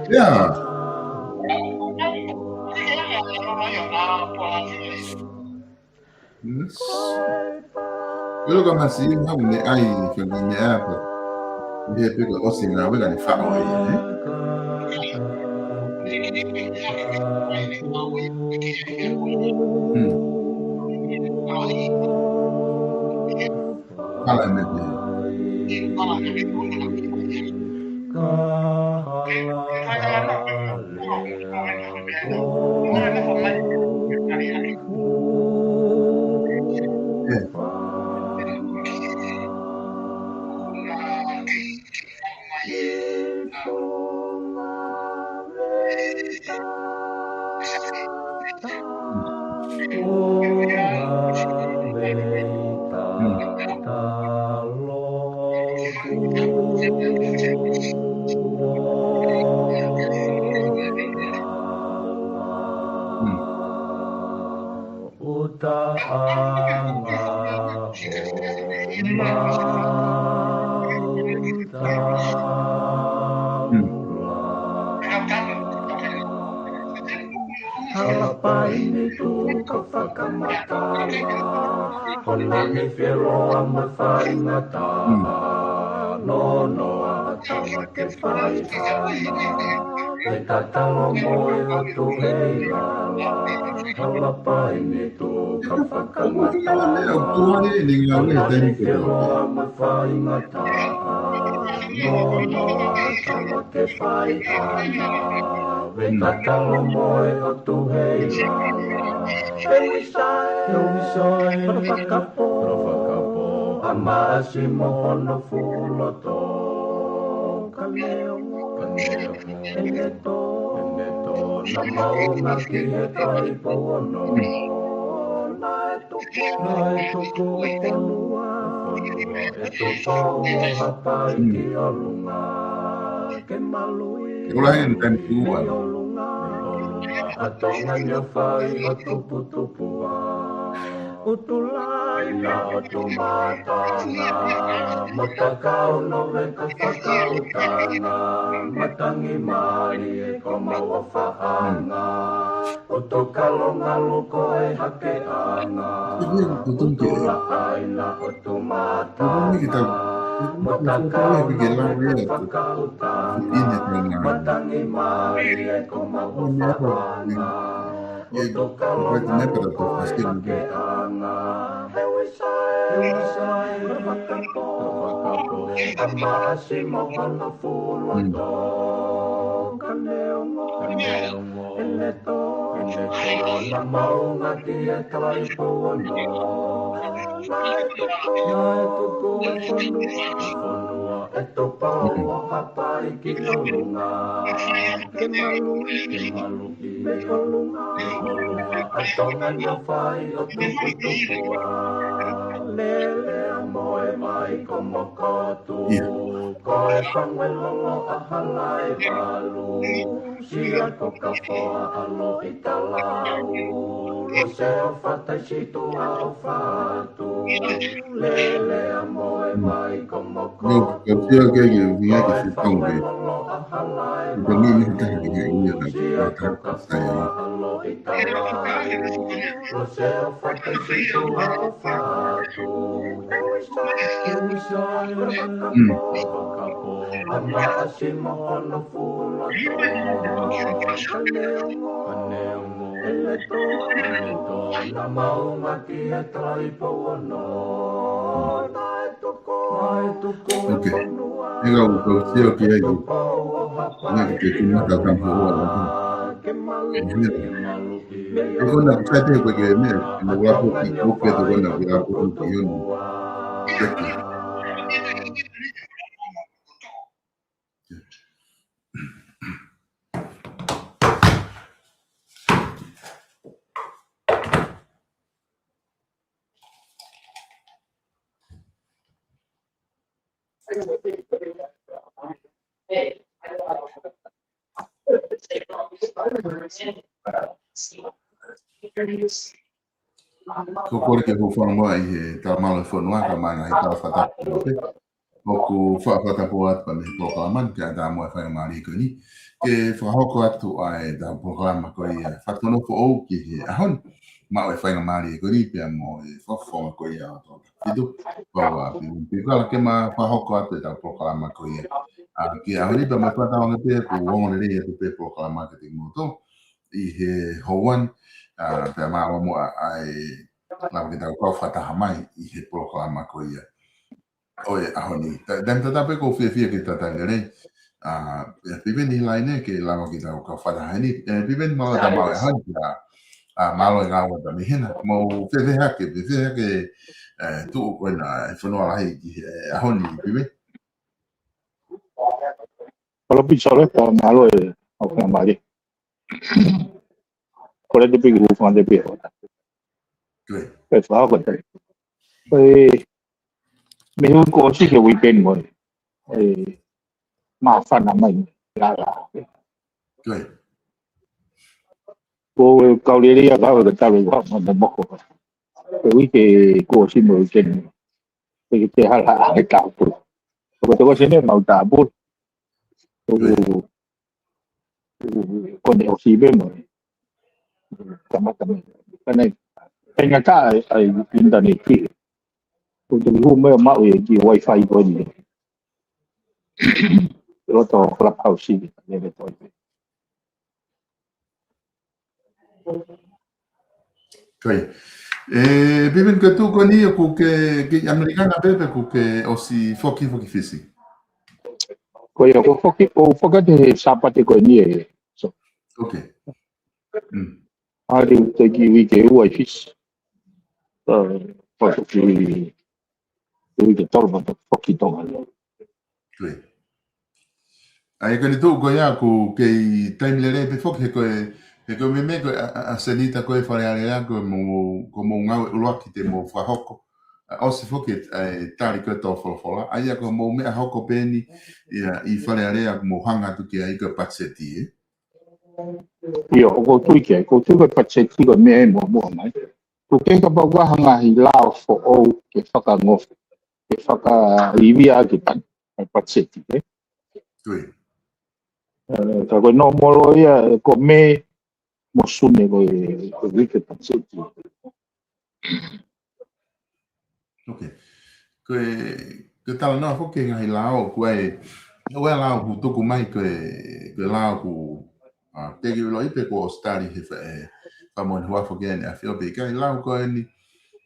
Yeah. Yo kama si ne ai fa ne apa. Dia pe ko osi na wela ni fa o ye. Kala ne be. Kokore ke ho fa mo ai ta malo fo no ka mana i ta fa ta. Moku whakatapo atu pa me programa ke da mo fa mari ko ni ke whahoko atu ai da programa ko ia whatono fo o ki he ahon ma e fa mari ko ni pe mo e fofo ko ia to fidu wa pi kala ke ma whahoko atu da programa ko ia a ki ahoni pa me fa ta ona pe ku o le ia pe programa ke te mo to I he hoan pe ma mo ai la ke da ko fata mai I he programa ko ia Oe, ahoni. Dan tatape ko fia ke tatangere. Piven ni laine ke lama kita ka whadahani. Piven mau da mau ahani malo ngā wata mihena. Mau fia hake tu koina whanua lahi ki ahoni piven. Kalau bicara tentang malo aku yang balik. Kalau dia pergi rumah dia pergi. Betul apa tadi? Mình có sự hiểu weekend rồi, mà phần là mình là cô câu đi đi bảo người ta rồi họ mình bóc rồi, cái cô xin mời trên cái là cái tạo bút, rồi tôi có xin màu tạo bút, còn đều xí bên rồi, cái này ngay cả internet thì tôi không biết mà cái wifi của gì, rồi tôi clubhouse gì để tôi Piven ke tu koni ku ke americana bebe ku ke osi foki fisi. Koe ko whakate sapate koe nie. Okay. Ari te ki wike ua fis. Whaka ki wike tolma whaki tonga. Koe. Ai koni tu koe ia ku ke time lere pe foki he koe me koe a senita koe whare are koe ko mo ngau uloaki te mo whahoko. Osi foki tari koe tō wholofola. Ai ako mo mea hoko peni I whare are mo hanga tu ki ai koe patseti Ia, ko tui ke, ko tui koe patseti koe mea mo mai. Ko ke ka pawahanga I lao fo o ke whakangofu. Ke whakaiwia ki tan, patseti. Tui. Ka koe no moro ia, ko me mo sune koe wike patseti. Okay. Koe tala noa hoke ngahi lao koe ue lao ku tuku mai koe lao ku tegi ulo ipe ko Australia he whamoni huafo gene a whio pe kai lao koe ni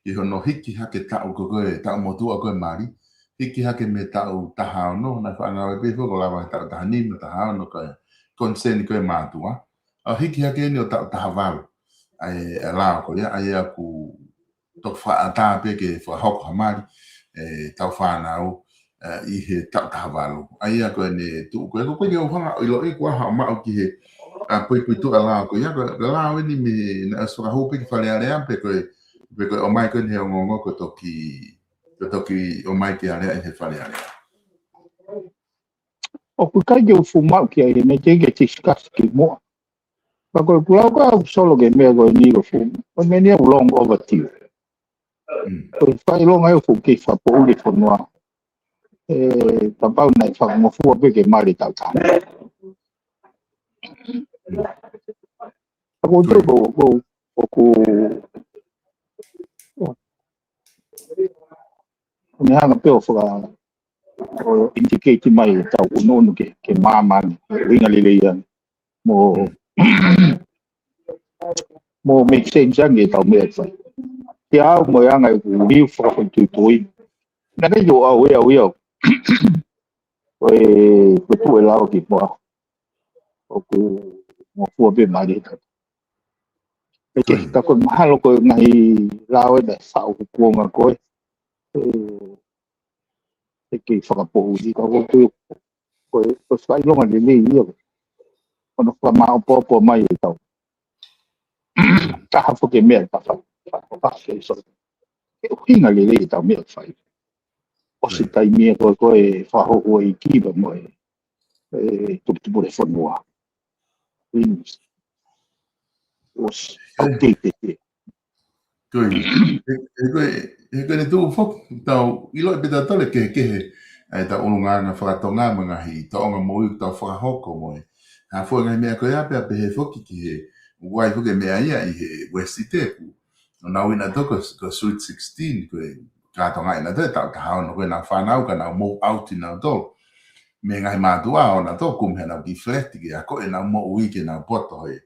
I hono hiki hake tau koe tau motua koe mari hiki hake me tau tahao no na whanau e pefo ko lawa tau tahani me tahao no koe konseni koe mātua hiki hake ni o tau tahavalu ai lao koe ai aku tok whaata pe ke whahoko hamari tau whanau I he tau tahavalu. Ai a koe ne tu koe koe ke o whanga I lo I kua hao mao ki he pui tu ala koe ia koe lao ni me na aswakahu pe ki whare area pe koe o mai koe he o ngongo ko toki o mai ki area I he whare area. O ku kai ke ufumau ki ai me te ke tiskas ki moa. Pa koe kulau ka solo ke mea koe ni o fumu. O me nia ulong overtiu. Koe whai longa e ufu ki whapo uli whanua. Papau nai whakangofua pe ke mari tau tana. Ako tui ko ku ne hanga pe o whaka o indicate mai tau unonu ke mamani ringa lile ia mo make sense ange tau mea whai. Te au mo anga I ku riu whakawhai na ne yo au e au iau ko tu e lao ki moa o ku mo fua pe mari tau. Eke ka koe mahalo koe ngahi lao e na whao ku kuonga koe eke whakapohu ni ka koe whai longa lile ia ono whamao popo mai e tau. Taha whake mea whake so. E uhinga lile I tau mea whai. O se tai mea koe whahoho I kiba mo tuputupu le whanua. Os au te. Koe ne tu fok tau I loe peta tole ke he ai ta ulunga na whakatonga mga hi taonga mo i tau whakahoko mo e. A fo ngai mea koe ape ape he foki ki he wai foke mea ia i he Westi Tepu. No na wina toko ko Sweet 16 koe katonga ina te tau tahao no koe na whanau ka na mo auti na tol. Me ngai mātua o na tō kumhe na ki fleti ki a koe na mo ui ke na poto hoi.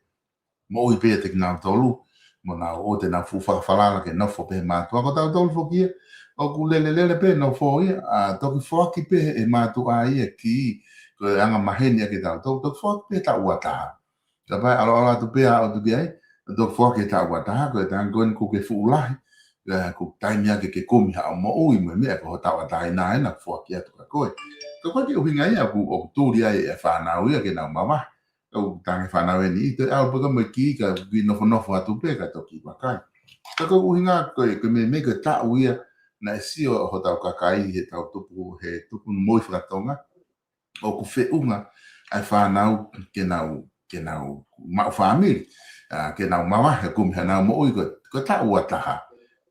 Mo ui pēa te ki na tolu. Mo na o te na fuwhakawhalala ke nofo pe mātua ko tau tolu fokia. O ku lele pe no fo ia a toki foki pe e mātua ia ki ko anga maheni ake tau toki foki pe ta ua taha. Ka pai alo tu pe a o tu ki ai. Toki foki ta ua taha ko e ta ngoen ku ke fuulahi. Ku taimi ake ke kumi ha o mo ui mo mea ko ta ua taha ina ena foki atu ka koe. Ko koe ki uhinga ia ku o tūri ai e whanau ia ke nau mama. Ko tangi whanau e ni te au paka mo ki ka ki nofo atu pe ka toki wakai. Ka ko uhinga koe me ka tau ia na e sio ho tau kakai he tau tupu he tupu moi whakatonga. O ku whiunga ai whanau ke nau mau whamiri. Ke nau mama he kumi hanau mo ui ko tau ataha.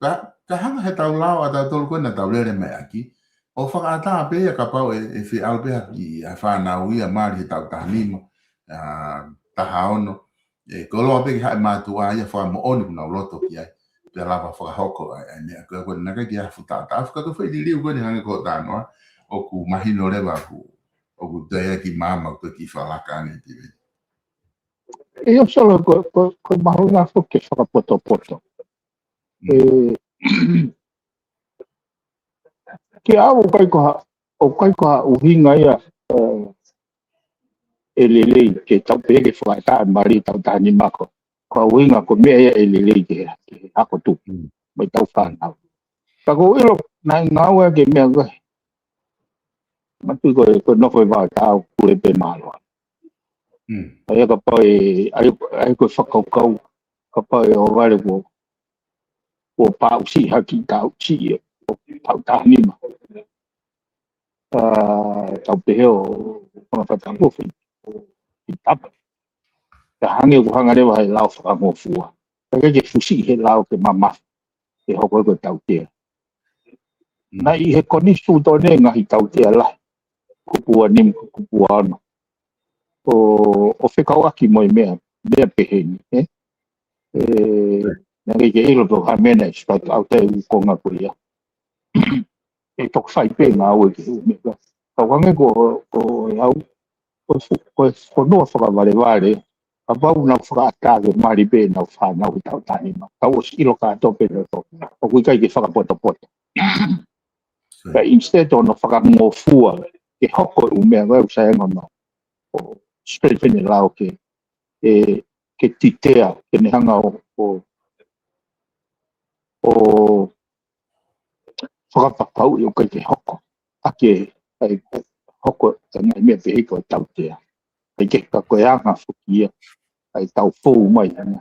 Ka hanga he tau lao a tau tolu koe na tau lere mai aki. O whakaata pe ka pau e whi alpea ki a whanau ia maari he tau tahanima. Taha ono. Ko loa pe ki hae mātua ia wha mo oni kuna uloto ki ai. Pe lava whakahoko ai mea koe naka ki a whutata. Awhika ko whaiti liu koe ni hange ko tānoa. O ku mahino rewa ku. O ku teia ki mama koe ki whalaka ane tiwe. E o solo ko mahunga fo ke whakapoto. Ke au o kai ko uhinga ia e lelei ke tau pege whakataa mari tau tahani mako. Ko uhinga ko mea ia e lelei ke hako tupu. Mai tau whanau. Ka ko ilo na ngau e ke mea koe. Matu ko nofo e whakatau kure pe maloa. Ai ka pau ai ko whakaukau. Ka pau e o wale ko pau si haki tau si e. Tau tahani mako. Tau peheo whakatau whi. Tapa. Ka hange ko hanga rewa he lau whakamofua. Ka ke fusi he lau ke mama. He hoko ko tau tea. Na i he konisu tone ngahi tau tea lai. Kupua nim, kupua ano. O whekau aki moi mea peheni. Na ke ilo to ha mena ispat au te ukonga ko ia. E tok whai pe ngā ue ke umeka. Kau hange ko au ko noa whakaware. A wau na whakaata ke mari pe na whanau tau tanima. Kau o ilo ka tope na to. O kui kai ke whakapoto. Ka instead o na whakamofua ke hoko umea ngau saenga ma. O straighten lao ke titea ke nehanga o whakapapau i o kai ke hoko. Ake ai hoko ngai mea pehiko tau tea. Ai ke kakoeanga whukia. Ai tau fōu mai hana.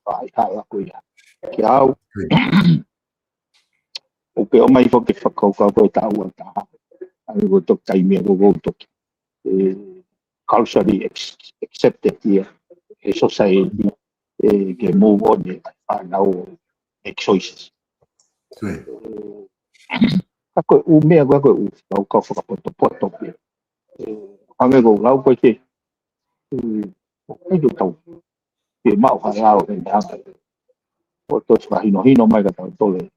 Ai hala ko ia. Ke au. O ke o mai whoke whakaukau koe tau a taha. Ai ko tok taimea ko toki. Culturally accepted here. A society can move on and now make choices. Ako umea ko u lau ka whakapoto. Hange ko lau koe ke. Ai do tau. Ke mau harao e hanga. O tos ka hino mai ka tau tole.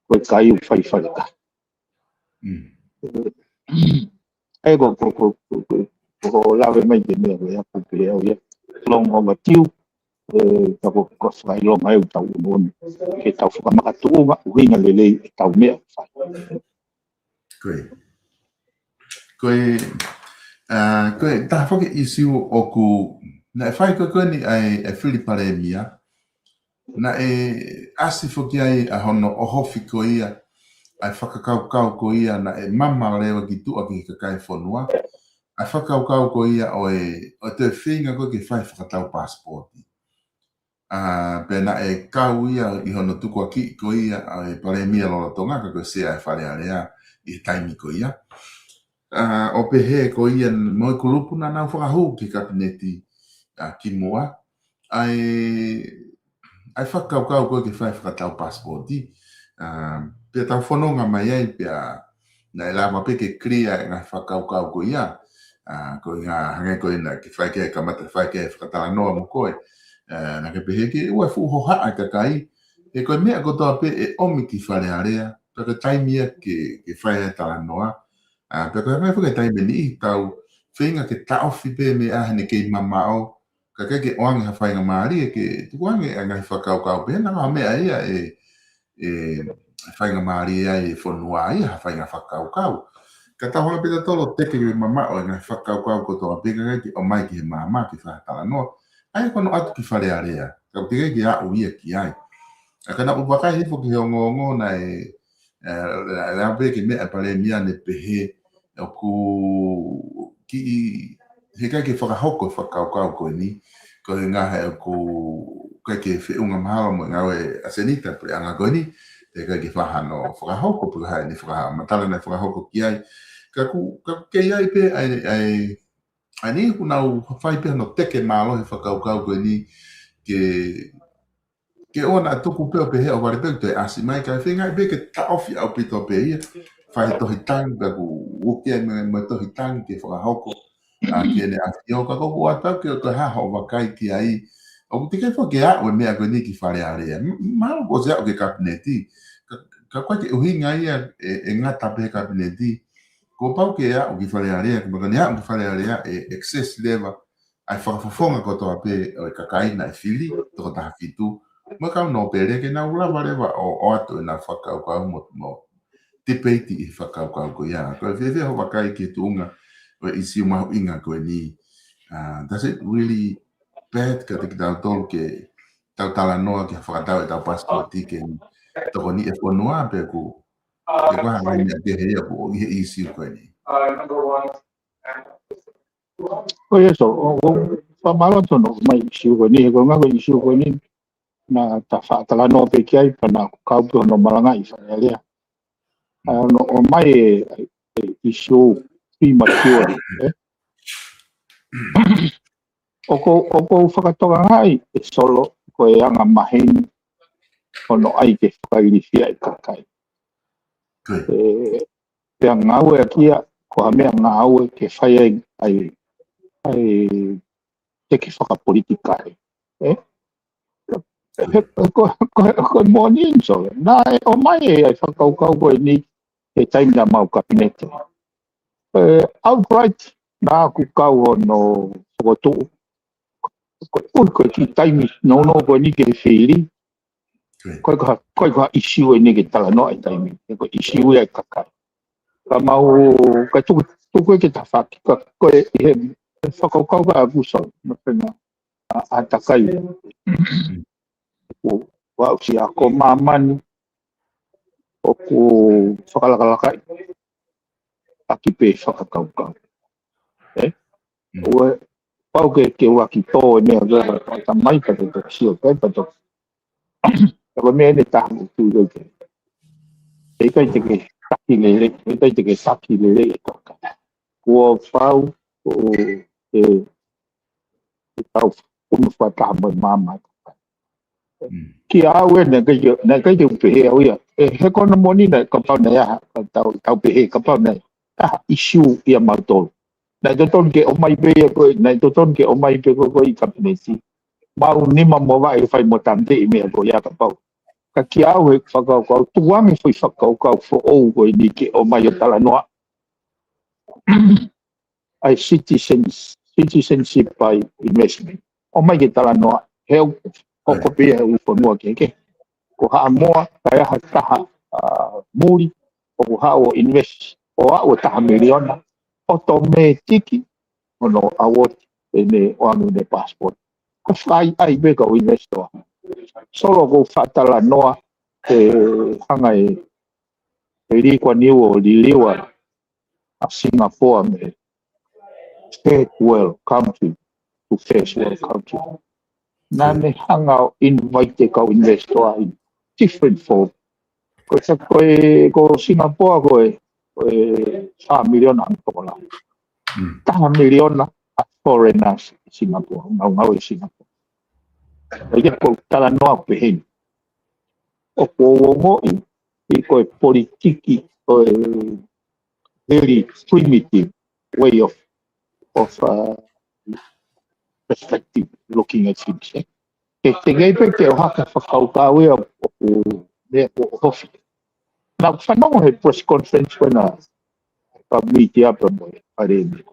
Koe kai u whai ka. Ai ko lawe mai ke mea koe aku ke au ia. Long o matiu. Ka ko whai long ai u tau unoni. Ke tau whakamakatuunga uhinga lelei e tau mea whai. Koe taha whake isiu o ku na e whai koe ni ai e whiripare mia. Na e asi whoki ai a hono o hofi ko ia. Ai whakakaukau ko ia na e mama lewa ki tua ki kakai whanua. Ai whakaukau ko ia o te whinga koe ki whai whakatau passporti. Pena e kau ia i hono tuku a ki ko ia ai pare mia lola tonga ka koe sea e whare area i taimi ko ia. O pehe ko ia moi kulupu na nau whakahu ki kabineti ki moa. Ai whakaukau koe ki whai whakatau passporti. Pea tau whanonga mai ai pea na la ma pe ke cria nga whakau ko ia ko nga hange ko ina ki whai ke kamata whai ke whakatala noa mo koe na ke pehe ke ua fu ho haa ka kai e koe mea ko toa pe e omi ki whare area pe ka taimia ke whai tala noa pe koe mai whaka taime ni tau whinga ke taofi pe me ahane ke mamao ka ke oange ha whainga maari ke tuange ngai whakau pe na ngā mea ia e whainga maari ai whanua ia whainga whakau ka tahola pita tolo teke ki mamao ngai whakau ko toa pe ka o mai ki he mama ki whahatala noa ai kono atu ki whare area ka te ki a uia ki ai a kana upakai hifo ki hongo na la pe ki mea pare mia ne pehe o ku ki he kai ke whakahoko whakau ko ni ko ngā he ko kai ke whiunga mahalo mo ngā we asenita pre anga ko ni te kai ke whahano whakahoko pu hai ni whakaha matala na whakahoko ki ai ka ke ai pe ai ni kuna whai pe no teke malo he whakau ko ni ke ona tuku pe he o wale pe te asi mai ka whinga pe ke taofi au pito pe ia whai tohi tang ka ku ukia me tohi tang ke whakahoko ki ene afio ka ko ata ke to ha ho wakai ki ai o te ke fo ke a o me a ni ki whare area ma ko se o ke kabineti ka kwa ke uhinga ia e ngata pe kabineti ko pau ke a o ki whare area ko ka ni a o ki whare area e excess level ai whakafofonga ko to ape o kakai na fili to ta fitu ma ka no pere ke na ula vale o ato na whakau mo te peiti i whakau ko ia ko ve ho wakai ki tunga isi mau inga ko ni does it really bad ka te tau tolu ke tau tala noa ki whakatau e tau passport ke toko ni e whanua pe ku ke kwa hangai mea te hea po i he isi ko ni o eso o malo tono mai isi ko ni ko nga ko isi ko ni na ta tala no pe ki ai pa na ka ko no malanga i fa ya no o mai isi premature o whakatoga ngai e solo ko e anga maheni ono ai ke whakairifia i kakai te ngau e kia ko a mea ngau e ke whai ai te ke whakapolitika ko moni solo na o mai e ai whakaukau ko e ni e taimi na mau kabinete outright na ku kau no foto ko ki taimi no ko ni ke feri ko issue ni ke tala no ai taimi ko issue ai kaka ka mau ka tu ke ta fa ko e ko ka ku so no pena atakai wa si ako maman o ku whakalaka aki pe whakakauka ue pau ke waki tō e mea gara ta mai ka te sio kai pa to ka mea ne tahu tu roi ke e kai te ke saki lele e kai te ke saki lele e toka kua pau o e tau unu whata mai mama ki au e ne kai te upehe au ia e he kona moni na ka pau na ia tau pehe ka pau na issue ia mautolo na toton ke o mai be ko na toton ke o mai be ko i kabineti mau ni mo vai fai mo tante i me ko ya ka pau ka ki au e whakau tuangi foi whakau fo o ko ni ke o mai o tala noa ai citizenship by investment o mai ke tala noa he o ko pe u fo noa ke ko ha moa ka ha taha muri o ha o invest o a o taha miliona automatic ono award ene o anu ne passport ko fai ai be ko investor solo go fatala noa hanga e ri kwa ni o liwa a Singapore me third world country to first world country nane hanga invite ko investor in different form ko Singapore ko 3 million $1 3 million foreigners Singapore ngau Singapore ai ko tala noa pe hen o ko ngo i ko politiki o very primitive way of perspective looking at things. Te ngai pe te o haka whakaukau e o hofi. Nā whanonga he press conference wena ka miti apa mo e paremi.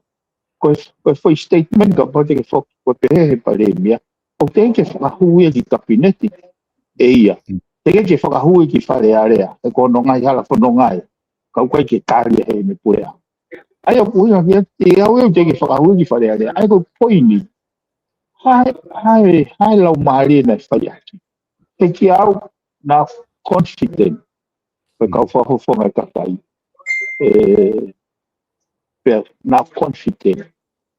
Koe foi statement ka pate ke whoki ko te he paremi. O te ke whakahui ki kabineti e ia. Te ke whakahui ki whare area. E kono ngai hala whanongai. Kau kai ke tāria he me purea. Ai o puinga kia te au e te ke whakahui ki whare area. Ai ko poini. Hai lau maari na whai aki. Te ki au na confident. Pe kau whahofonga katai. Na confident.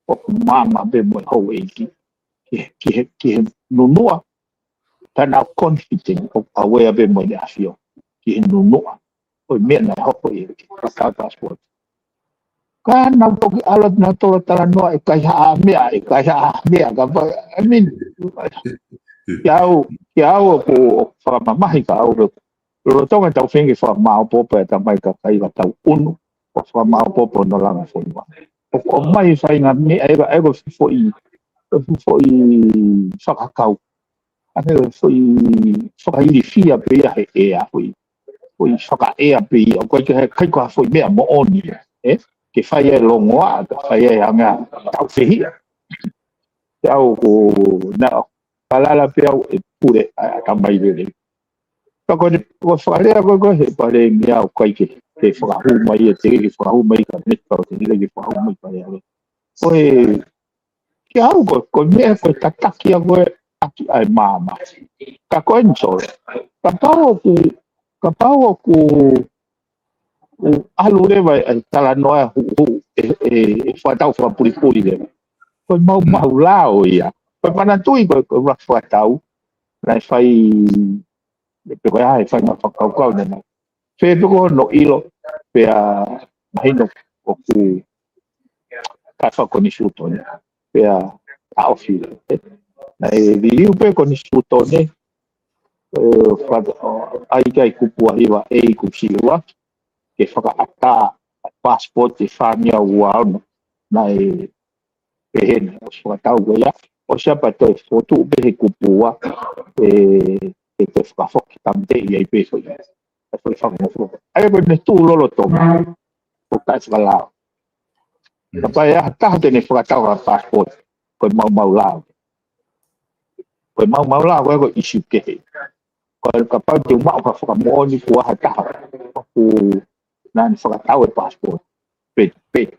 O mama be mo hau eiki. Ki he nunua. Ta na confident o awea be mo ne afio. Ki he nunua. O mea na hoko eiki. Kakaka sport. Ka na toki alat na tola tala noa e kai haa mea. I mean, ki au ko whamamahi ka au Lo tonga tau whengi whamao popo e tamai ka kai wa tau unu o whamao popo no langa whenua. O mai whainga me ego fifo i whakakau. Ane whakairi fia pe ia he ea hui whaka ea pe ia. O koe ke kai koha whoi mea mo oni. Ke whai e longoa, ke whai e anga tau whihia. Te au ko na palala pe au e pure a tamai rere. Ko whakarea koe he pare mea o kai ke whakahu mai e te ke whakahu mai ka meta o te nila ke whakahu mai pare ave. Koe, ke au koe mea koe tataki a koe aki ai māma. Ka koe nsore. Ka pao ku alu rewa e tala noa e whatau whapuripuri rewa. Koe mau lao ia. Koe panatui koe whatau. Nai whai pe koe hae whainga whakaukau nena. Whepeko no ilo pe a mahino o ku kai whakoni sūtone. Pe a aofile. Na e viriu pe koni sūtone. Ai kai kupua iwa e kusiwa. Ke whakaata passport te whania uaono. Na e hene o whakatau goia. O siapa te fotu pe he kupua. Te whakafoki tamte i ei peso i. E whai whakamofo. Ai koe ne tū lolo tonga. O kai whakalao. Ka pai taha tene whakatau a passport. Koe mau lao. Koe mau lao koe koe isu kehe. Koe ka pai te umau ka whakamooni kua ha taha. Ku nani whakatau e passport. Pe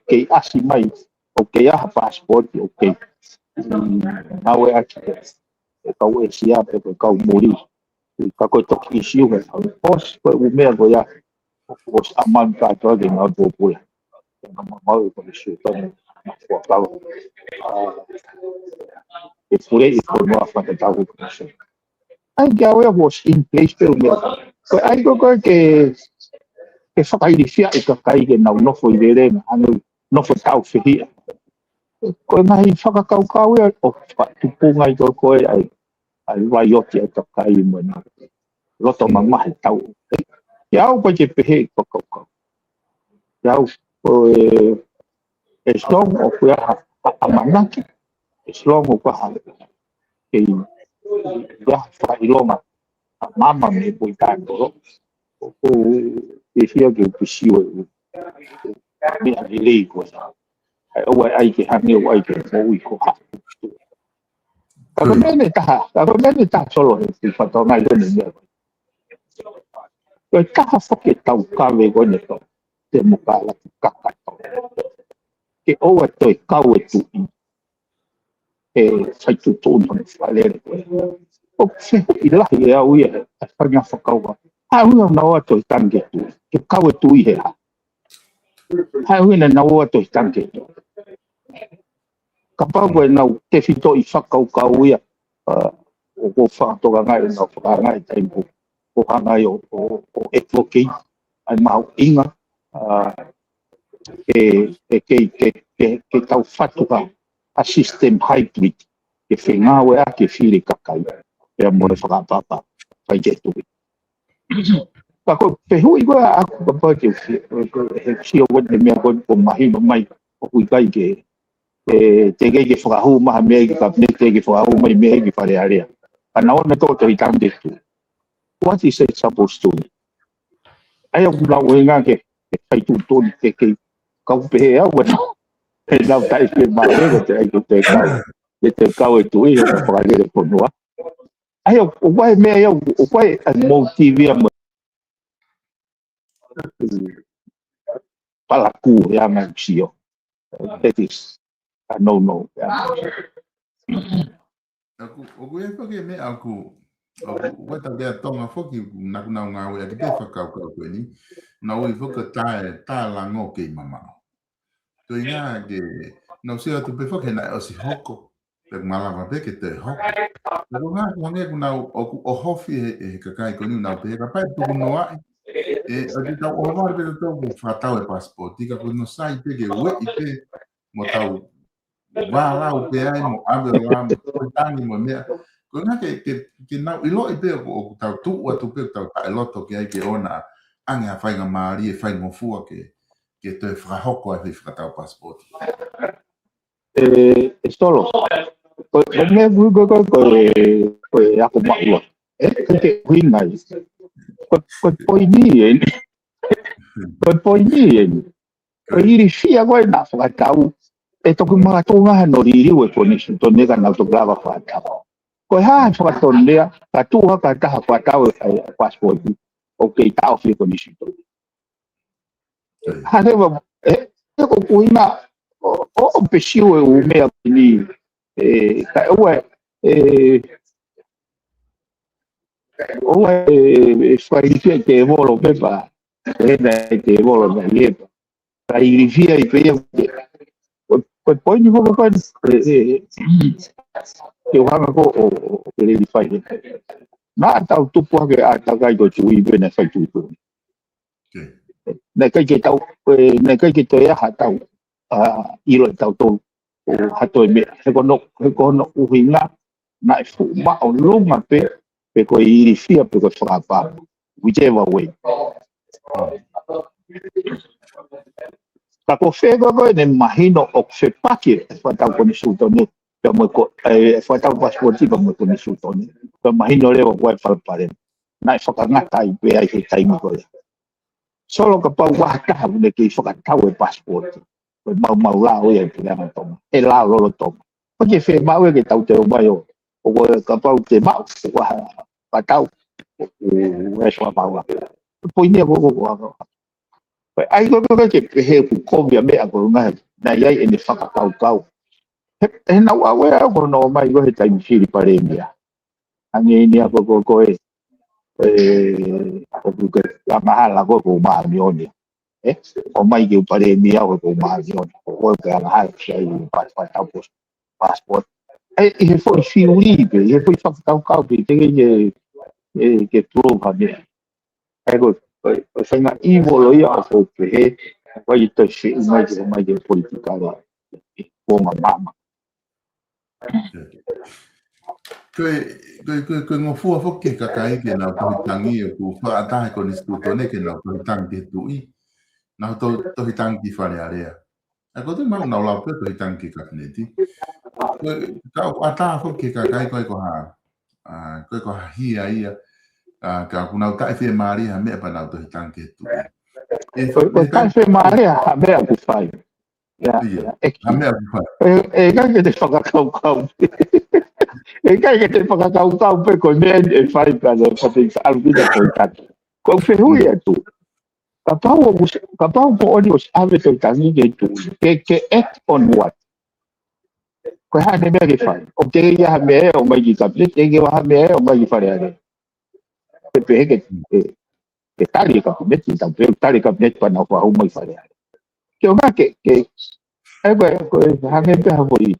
kei asi mai. O kei aha passport o kei. Nau e aki. E kau e siape koe kau muri. Ka koe toki isiu me pos koe umea koe ia os aman katoa ke ngau tōpula mau koe isiu tonu kua kau e pure i koe noa whakatau koe isiu ai kia oea was in place pe umea koe ai koe ke whakairi fia i ka kai ke nau nofo i rerenga anu nofo tau whihia koe ngahi whakakaukau ea o whakatupunga i koe ai vai oti ai ka kai mo na loto mamahe tau iau koe te pehe whakaukau iau koe e slong o koe amanaki e slong o koe e ia whailonga a mama me pui tātoro o e hia ke upisiu e mea ni lei koe ai oa ai ke hangi o ai ke moui ko ha Kako mene taha solo he whatonga i rene mea. Koe taha whake tau kawe kone to te mukala ki kakato. Ke oa toi kau e tui. E whaitu tōna me whalere koe. O wheho i lahi e au ia e whanga whakauga. Hai hui na oa toi tange tui. Ke kau e tui he ha. Hai hui na oa toi tange tui. Ka pau koe nau te whito i whakaukau ia. O ko whakatoga ngai nau whakangai taimu. O hangai o advocate. Ai mau inga. Ke tau whatuka a system hybrid. Ke whengawe a ke whiri kakai. Pea mo e whakapapa. Whai ke tui. Ako pehui ko ako kapag siya wad na miya ko mahino may kuikay ke te ke whakahu maha mea ki kapne te ke whakahu mai mea ki whare area. Panaon na to i tam tu. What is it supposed to be? Ai aku lau e ngā ke kai tu tōni ke kau pehe au wana. E nau tai ke mawe te ai te kau. Te kau e tu i o ka whakare konua. Ai o wai mea o wai an mou TV a palaku ya ngai sio. That is a no. Aku e whake me aku wata bea tonga whoki nakunau ngā wea ki te whakau koe ni. Nā ui whaka tae lango ke mamao. Ko i ngā ke nau sea tu pe whake nai o si hoko. Pe malama pe ke te hoko. Ko ngā kuange ku nau o hofi e kakai ko ni nau pe ka pai tuku no ai. E o te tau o mara pe tau ku whatau e passport. Tika ku no sai pe ke ue i pe mo tau wālau pe ai mo awe wā mo tangi mo mea. Ko ngā ke nau ilo i pe o tau tu atu pe tau tae loto ke ai ke ona ange a whainga maari e whainga fua ke te whakahoko e whakatau passport. Solo. Ko me bugo ko ako maua. Ke wingai. Ko poini ko iri fia ko na whakatau. E toku mga tunga no ririu e koni to nega na to grava whakatau. Ko ha whakatonea ka tuha ka taha whakatau e passport. Okay, tau fia koni to. Ha rewa ko kuina o pesiu e o mea ni ka ua whairifia te volo pepa te volo na iepa ka irifia i pea ko poini ko ko ke hanga ko o le di fai na tau tupu ke ata kai ko chui bene fai tupu na kai ke tau na kai ke te ha tau ilo tau tau o hato me he kono uhinga na fu ma o lunga pe ko irifia pe ko frapa whichever way ka ko fego ko ne mahino o se pake fa tau ko ni sultone pe mo ko fa tau passport pa mo ko ni sultone pe mahino le o wai fal pare na fa ka ngata i pe ai tai mi ko solo ka pa wa ka ne ke fa ka tau passport mau lao e pe na toma e lao lo toma porque fe mau e que tau te mai o ka pau te mau wa pa tau o eso mau po ni ko ai ko ke he ko via me a ko na ia e ni fa ka tau e na wa ko no mai ko he tai fili pare dia ani ni a ko e ko ke la mahala ko ma mi oni o mai que pare mi au ko ma yo o que a ha sei passport e foi fiulipe e foi fa tau que que prova de ego foi na ivolo ia o que vai to se mai de politica o mama Ko ngofua foke ka kai ke na ko tangi ko fa ata ko ni stutone ke na ko tangi tu i na to tangi fare area. Ako te mau na lau pe to tangi ka neti. Ka ata foke ka kai ko ha ko ha hia ia ka kuna ka fe mari ha me pa na to tangi tu. Ko ka fe mari ha me ku fai. Ya. Ha me ku fai. Ka ke te whakakau. E kai ke te whakakau pe ko me e whai ka no potencial vida ko tatu. Ko whehui atu. Ka pau ko oni o ave te tangi ke tu. Ke act on what? Ko ha ne me ke whai. O te ia ha me o mai ki kapit. Te ke ha me o mai ki whare ane. Pe ke tali kapit. Tali kapit pa na wha mai whare ane. Ke o nga ke ko ha me pe ha hoi.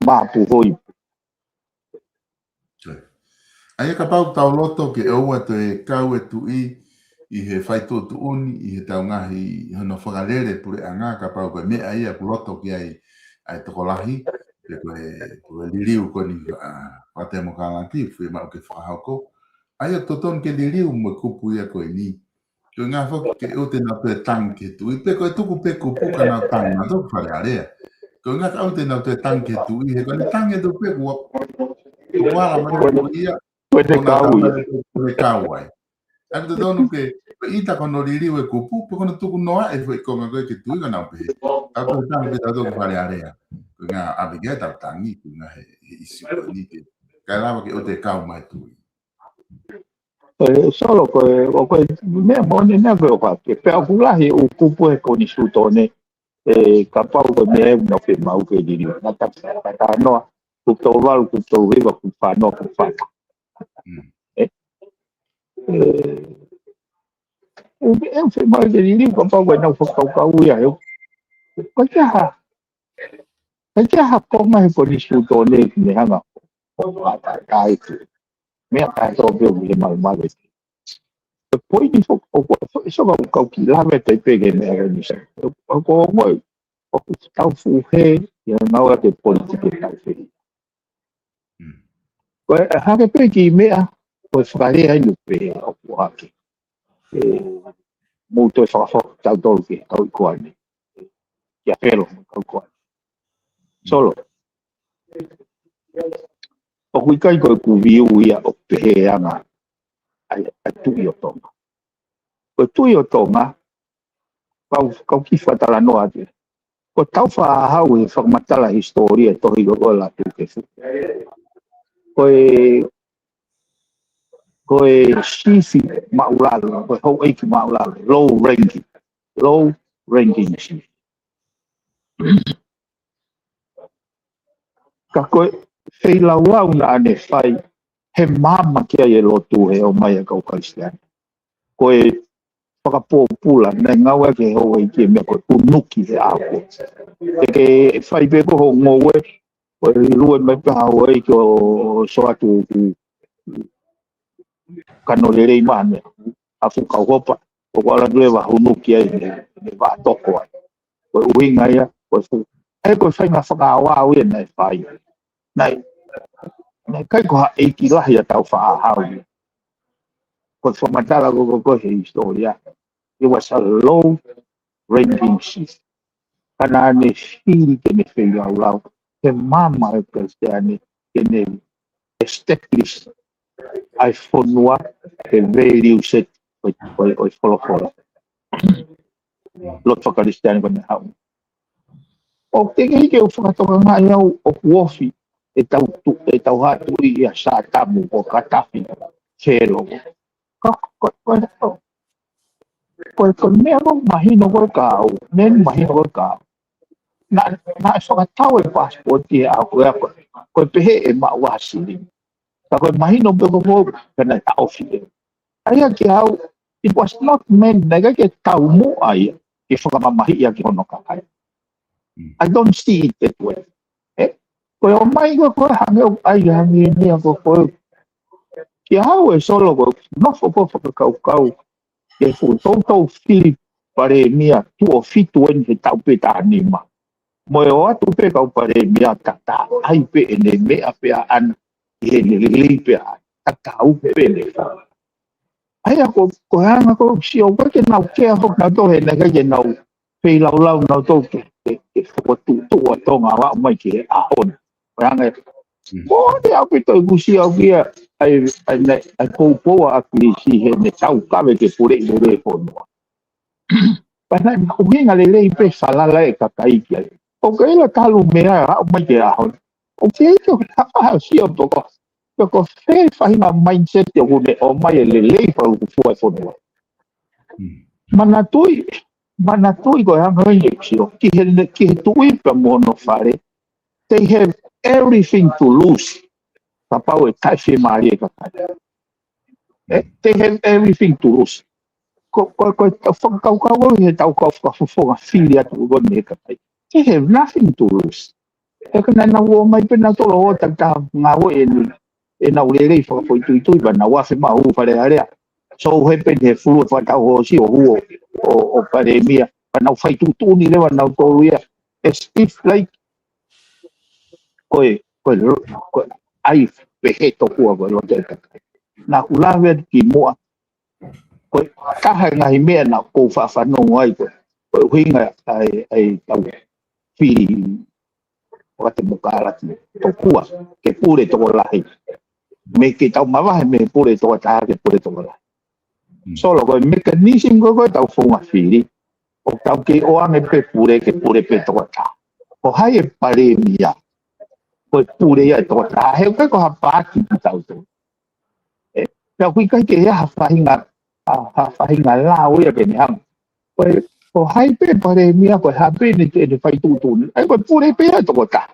Ma pu hoi. Ai ka pau tau loto ke oua te kau e tu i he whai tō tu uni i he tau ngahi hono whakalere pure a ngā ka pau koe mea ia ku loto ki ai toko lahi pe koe liriu ko ni wate mo ka lanti whi mau ke whahauko ai o toton ke liriu mo kupu ia koe ni Ko ngā whaka o te nā pē tanke tui, peko e tuku peko puka nā tangi nā tōku whare area. Ko ngā ka o te nā pē tanke tui, he kone tange tō peko o wala mare ko ia, o nā tāmare ko me kāwai. Aku te tonu ke ita kono ririu e kupu, pe kono tuku noa e fwoi konga koe ke tui ngā pe. Tau tau tangi pe tau tōku whare area. Ko ngā abigea tau tangi, ko ngā he isi koe ni ke. Kai lawa ke o te kau mai tui. Solo o koe mea mone nea koe o kake. Pe au kulahi o kupu e koni sutone ka pau koe mea e no ke mau ke diri. Nā taka noa, kuto walu, kuto riwa, kuto whanoa, kuto whaka. O me e whi mai ke diri, ka pau koe nau whakaukau ia eo. Kai ha konga he koni sutone ki me hanga o kata kai tu. Mea kai tō peo mi he mai mai. Te poi ni fo so ka kau ki la me te pege me ara ni sa. O ko mo o ku tau fu he ya ngau te politike tau fe. Ko ha ke pe ki me a ko fare ai lu pe o ku ha ki. Mo to fa tau tol ki tau ko ani. Ya pero tau ko. Solo. O kui kai ko ku viu ia o pe anga. Ai tu yo tonga. Ko tu yo tonga. Kau ki fatala no ate. Ko tau fa hau e whakamatala historia tohi o la tu ke fu. Ko shifi maulalo, ko hau eiki maulalo, low ranking shifi. Ka koe whei lauau na ane whai he mama kia e lotu he o mai a kau Kristiani. Koe whakapōpula, nei ngau ke hau e kia mea koe unuki he ako. E ke whai pepo ho ngowe, koe rue mai pa hau e kio soatu kano rerei mane, a whukau hopa, o wala duewa unuki ai me wā toko ai. Koe uhinga ia, koe whu. E koe whai ngā whakawau e nei whai. Nei kai ko ha eiki lahi a tau wha hau. Ko whamatala ko he historia. It was a low ranking shift. Kana ane whiri ke ne whi au lau. He mama e Kristiani ke ne establish ai whonua he value set oi wholofolo. Lot whakaristiani ko ne hau. O te ke o whakatoka ngai au o kuofi. E tau hatu i a sa tamu o katafi kero. Ko mea mo mahino ko kau, nen mahino ko kau. Na whakatau e passport a ko pehe e mawasiri. Ka ko mahino pe ko mo kana ta ofi. Ai ki au, it was not meant na ke tau mo ai ke whakamamahi ia ki hono kai. I don't see it that way. Ko o mai ko hange o ai hange ni ko ki hau e solo ko no fo kau ke fu tonto fili pare mia tu o fitu en he tau pe ta anima mo o atu pe kau pare mia tata ai pe ene me a pe an he le pe a tau pe le ai ko hanga ko si o ke na ke ho na to he na ke na pe lau na to ke fo tu to nga wa mai ke a on hanga mo de au pito gusi au kia ai po a klisi he ne tau kave ke pure le fono pana o hinga le pe falala e kakai kia o ke la talu mea au mai ke a o ke to ha si o to ko fe fa ina mindset o mai le pa o fu fono manatui ko hanga ni ki he tui pa mono fare. They have everything to lose. Papau e tashi marie kakaya. They have everything to lose. Ko whakakau he tau whakawhonga filia tu gone kakaya. They have nothing to lose. E kana na ua mai pena tolo o tata ngā o e na urerei whakapoitui ba na wafe mahu pare area. So he pen he fulu whatau ho si o huo o pare mia. Pa nau whaitutuni lewa nau tolu ia. As if like koe ai pehe tokua ko lo te na ulawe ki moa Koe kaha ngai mea na ko whawhanonga ai koe. Koe huinga ai tau whiri o te mokarati. Tō kua, ke pure tō lahi. Me ke tau mawahe me pure tō taha ke pure tō lahi. Solo koe mekanism koe tau whunga whiri. O tau ke oange pe pure ke pure pe tō taha. O hai e pare mia. Koe pure ia tō taha. He koe ko hapaki ki tau tō. Pea hui kai ke ea hawhahinga lao ia ke ni hama. Koe o hai pe pare mia koe hape ni te whai tūtūni. Ai koe pure pe ia tō taha.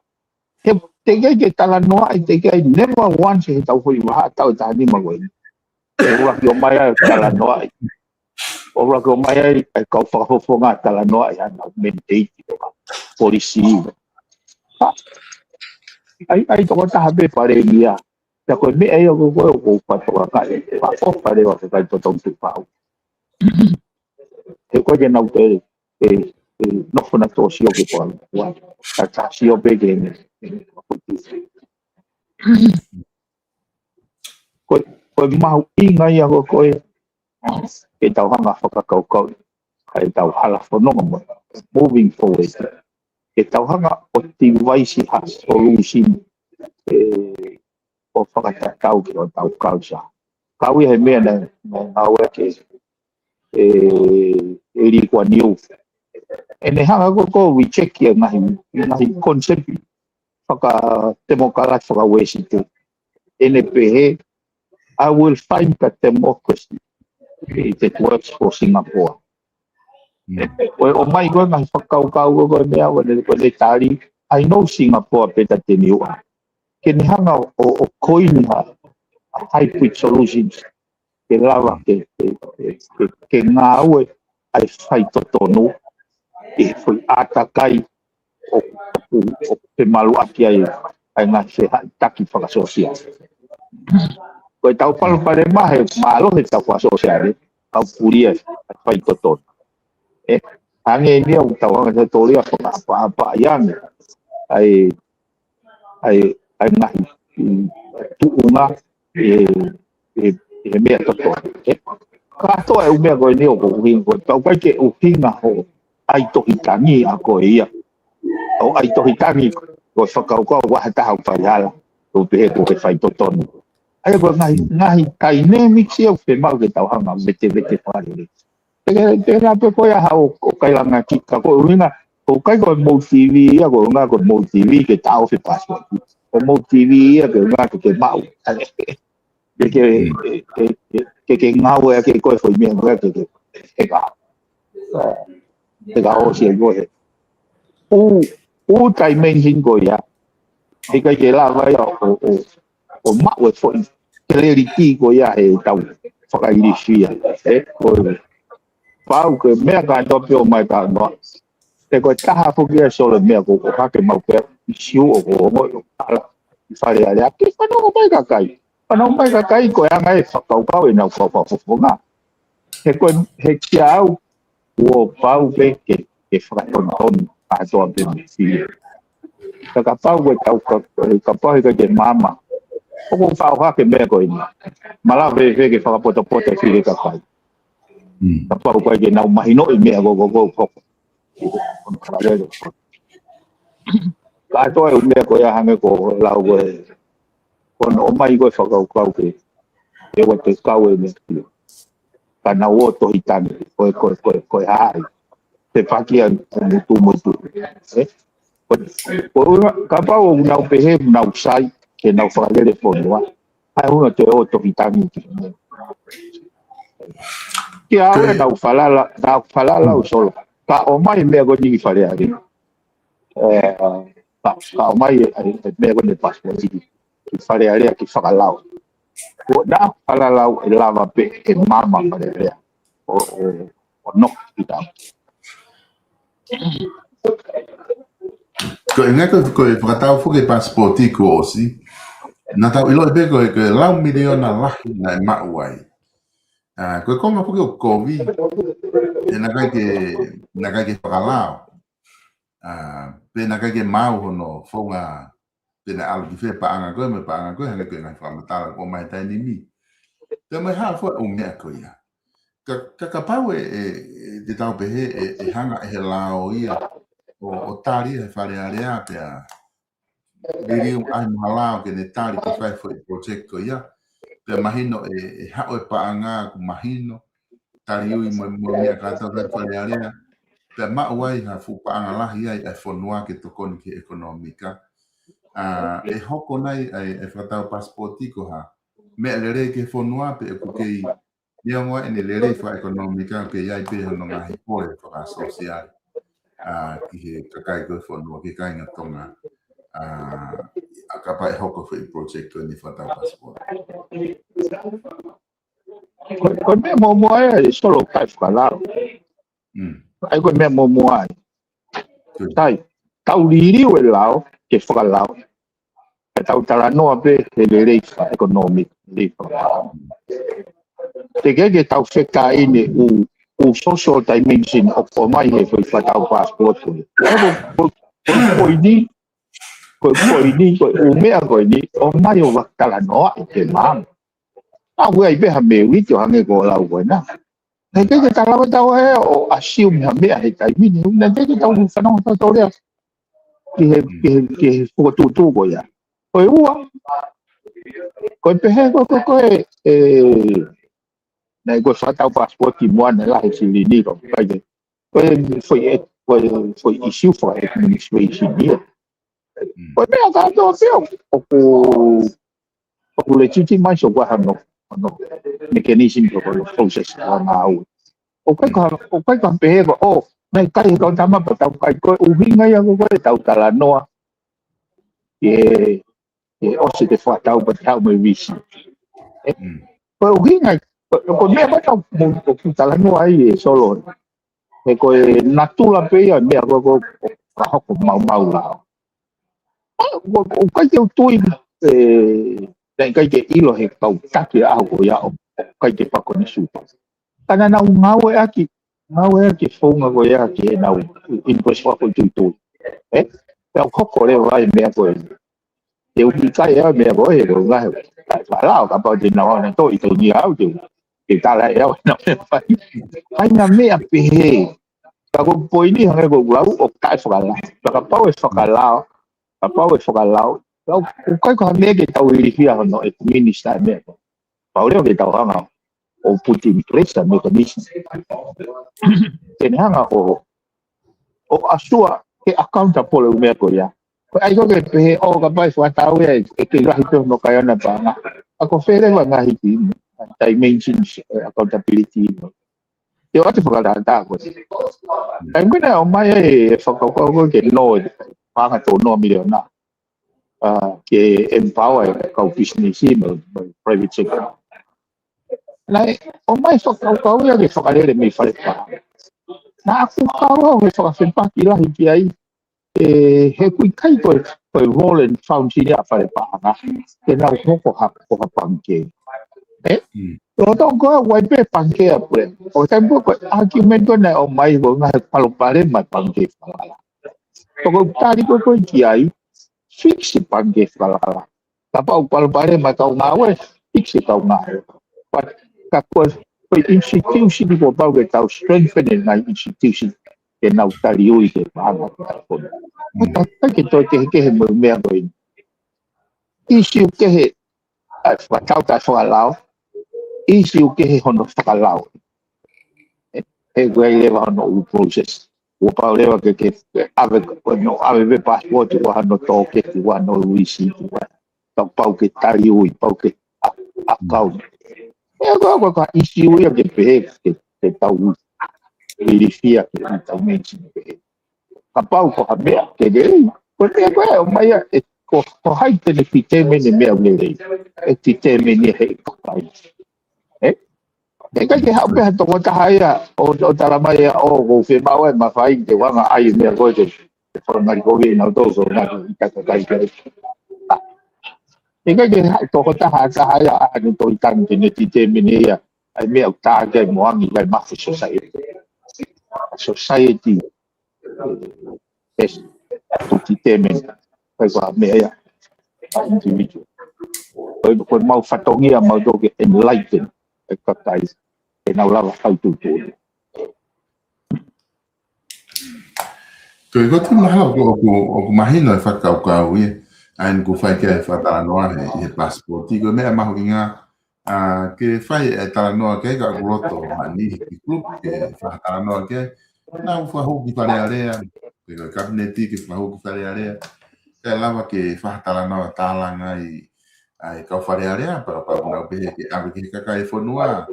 Te kei ke tala noa i te kei never once he tau hui waha tau taha ni magoe. E ura ki o mai ai tala noa i. O ura ki o mai ai kau whakafofonga tala noa i ana menteiti o polisi. Ai toko taha pe pare mia. Te koe me ei o koe o kou patoa kai. O pare o te kai totong tu pau. He koe ke nau te nofuna tō sio ke poa. Ta sio pe ke ne. Koe mahu inga ia koe ke tau hanga whakakaukau kai tau hala whanonga mo moving forward ke tau hanga o ti waisi ha solution o whakatakau ki o tau kausa kau ia he mea na ngau ke eri kua niu ne hanga ko we check ia ngahi concept whaka demokalat whaka wesi te NPH I will find that democracy that works for Singapore. O mai koe ngai whakaukau koe mea koe tari. I know Singapore better than you are. Ke ni hanga o koini ha hybrid solutions. Ke lava ke ngā ue ai whai totonu. E whai atakai o te malu aki ai ngā whai taki whakasosia. Koe tau palu pare mahe, malo he tau kwa sosiale, tau puria, whai toton. Hange ni au tau hanga te toria, apa yang, ai ngahi, tuunga, mea toton. Katoa e umea koe ni o kuhinga, koe tau kai ke uhinga ho, ai tohitangi a koe ia. O ai tohitangi, koe whakaukau, wahataha whaihala, koe pehe koe whai toton. Ai ko ngahi dynamics ia fe mau ke tau hanga vete pare. Te la pe ko ya o kai langa ki ka ko ringa ko kai ko mo TV ia ko nga ko mo TV ke tau fe passport. O mo TV ia ke nga ke mau. Ke ngau ia ke ko foi me nga ke ga o si go he. O dimension ko ya. E kai ke la vai o mau e foi clarity ko ia e tau whakairisia ko pau ke mea ka tope o mai ka noa te koe taha fuki e sole mea ko hake mau pe isiu o ko mo ala i whare ale ake whanau mai ka kai koe anga e whakaukau e nau whawhawhawhonga he kia au o pau pe ke whakatonton a toa pe me whiri ka pau koe tau ka pau he ka ke mama o ko fa ha ke me ko ina mala ve ke fa poto fili ka pai ka pa ko ke na mahino i me go ka to e me ko ya hame ko la go ko no mai go fa ka ke e wo te ka we me ka na wo to hitani ko ha te fa ki an mutu ko ka pa o na pe he na usai ke nau whakalere whonua. Ai huna te o toki tangi ki. Ki aue nau whalala o solo. Ka o mai mea go nigi whare ari. Ka o mai mea go ne passport ki whare ari ki whakalau. Ko na whalalau e lava pe e mama whare ari. O nok ki tau. Ko e ngako koe whakatau whuke passporti ko osi. Nā tau ilo e peko e koe lau miliona lahi na e mau ai. Koe konga whuke o COVID, e nā kai ke whakalao. Pe nā kai ke mau hono whaunga pe nā alu ki whea paanga koe me paanga koe hanga koe ngai whamatala o mai taini mi. Te mai haa whua o mea koe ia. Kakapau te tau pehe hanga he lao ia o tari he whare area pia ririu ai mahalao ke ne tari ki whai fo project ko ia pia mahino hao paanga ku mahino tari ui mo mea kata whare area pia mauai ha fu paanga lahi ai e whanua ke tokoni ki ekonomika hoko nai e whatau passporti ko ha mea lere ke whanua pe e kukei ia ngoa ene lere fa ekonomika ke ia pe no ngahi pore fa social ki he kakai ko fono ki kai nga tonga ka pai hoko foi project ni fata passport ko me mo ai solo kai fala ai ko me mo ai tai tau liri o lao ke fala tau tala no ape lere fa economic te ke tau feka ine o social dimension of my he foi fatau passport ko ini ko o mea ko ini o mai o wakala no te mam a we be ha me wi to hange ko la ko na ke tala tau he o assume ha me he tai mini na ke tau fa no to le ke ko tu ko ya ko ua ko pe he ko na go fatau passport ki mo na la si ni ro foi issue for administration here. Poi me ha dato o legitimation qua hanno meccanismi per lo process na au. O kai ka pe o mai kai ka tama pa tau kai ko u hinga ya ko tau tala noa. O se te fatau pa tau me visi. O hinga ko me pa tau mo tala noa ai solo. E ko natula pe ia me ko hoko mau la o kai te tui kai te ilo he kau taki au o ia o kai te pako ni supa kana na ngawe aki fonga ko ia ki na impress wa ko tu e hoko le vai me ko te uki kai ia me ko e ko ngai la ka pa te na to i to ni au te tala ia na ai na me a pe ako poini hange ko lau o kai whakala. Whaka pau e whakalao. Pau e whakalao. Lau kai ko mea ke tau irihia hono e minister mea. Pau leo ke tau hanga o put in place a mechanism. Tene hanga o asua ke accountable mea ko ia. Ko ai ko ke pehe o ka pai whatau e ke rahi to no kai ana panga. Ako where wa ngahi ki dimensions accountability. Yo ate whakalata ko. Ai mena o mai e whakakau ke no panga tō no miliona ke empower kau business no private sector. Lai o mai whakakau ia ke whakalere me whare pa. Na aku kau he whakawhenpa ki lahi ki ai he kui kai koe role and found si rea whare pa ke nau hoko ha pangke. Lo tau koe wai pe pangke a pure. O tempo koe argument koe nai o mai ko ngai palopare mai pangke whalala. Toko tari koe ki ai, fix pangke whalala. Tapa o palopare mai kau ngawe, fix kau ngawe. But ka koe institution ko pau ke tau strengthening ngai institution ke nau tari ui ke mahanga kone. Ka ke toi ke he mea koe. Issue ke he whatau ta whalao. Isi o ke he hono whakalao. He koe lewa hono u process. O pao lewa ke ave ve passport o hano toke ki wano uisi ki wano. Tau pau ke tari ui, pau ke account. E koe ka isi ui a ke pehe ke tau verifia ke tau mention pehe. Ka pau ko ha mea ke rei. Koe o mai ko haite ne pitemene mea lelei. E pitemene he kakai. E kai ke hau peha toko tahaia o taramai o ko whemau e mawhai te wanga ai mea koe te whanangari koe i nau tōso nāku i kakakai kare. E kai ke hau toko tahaia anu tō i tangi te neti te mene ia ai mea o tāke moangi kai mafu society. Society es tuti te mene kai koe mea ia individual. Koe mau whatongia mau tōke enlighten e kakai. ke nau lava fai tu tu Ko tu mahalo ko mahino fa ka wi an ko fai ke fa ta no e passport ti ko me ma hinga ke fai e ta no ke ka roto mani ki club ke fa ta no ke na fa ho ki fare area ke ka cabinet ki fa ho ki fare area ke lava ke fa ta no ta la ngai ai ka fare area para na be ke a ke ka e fonua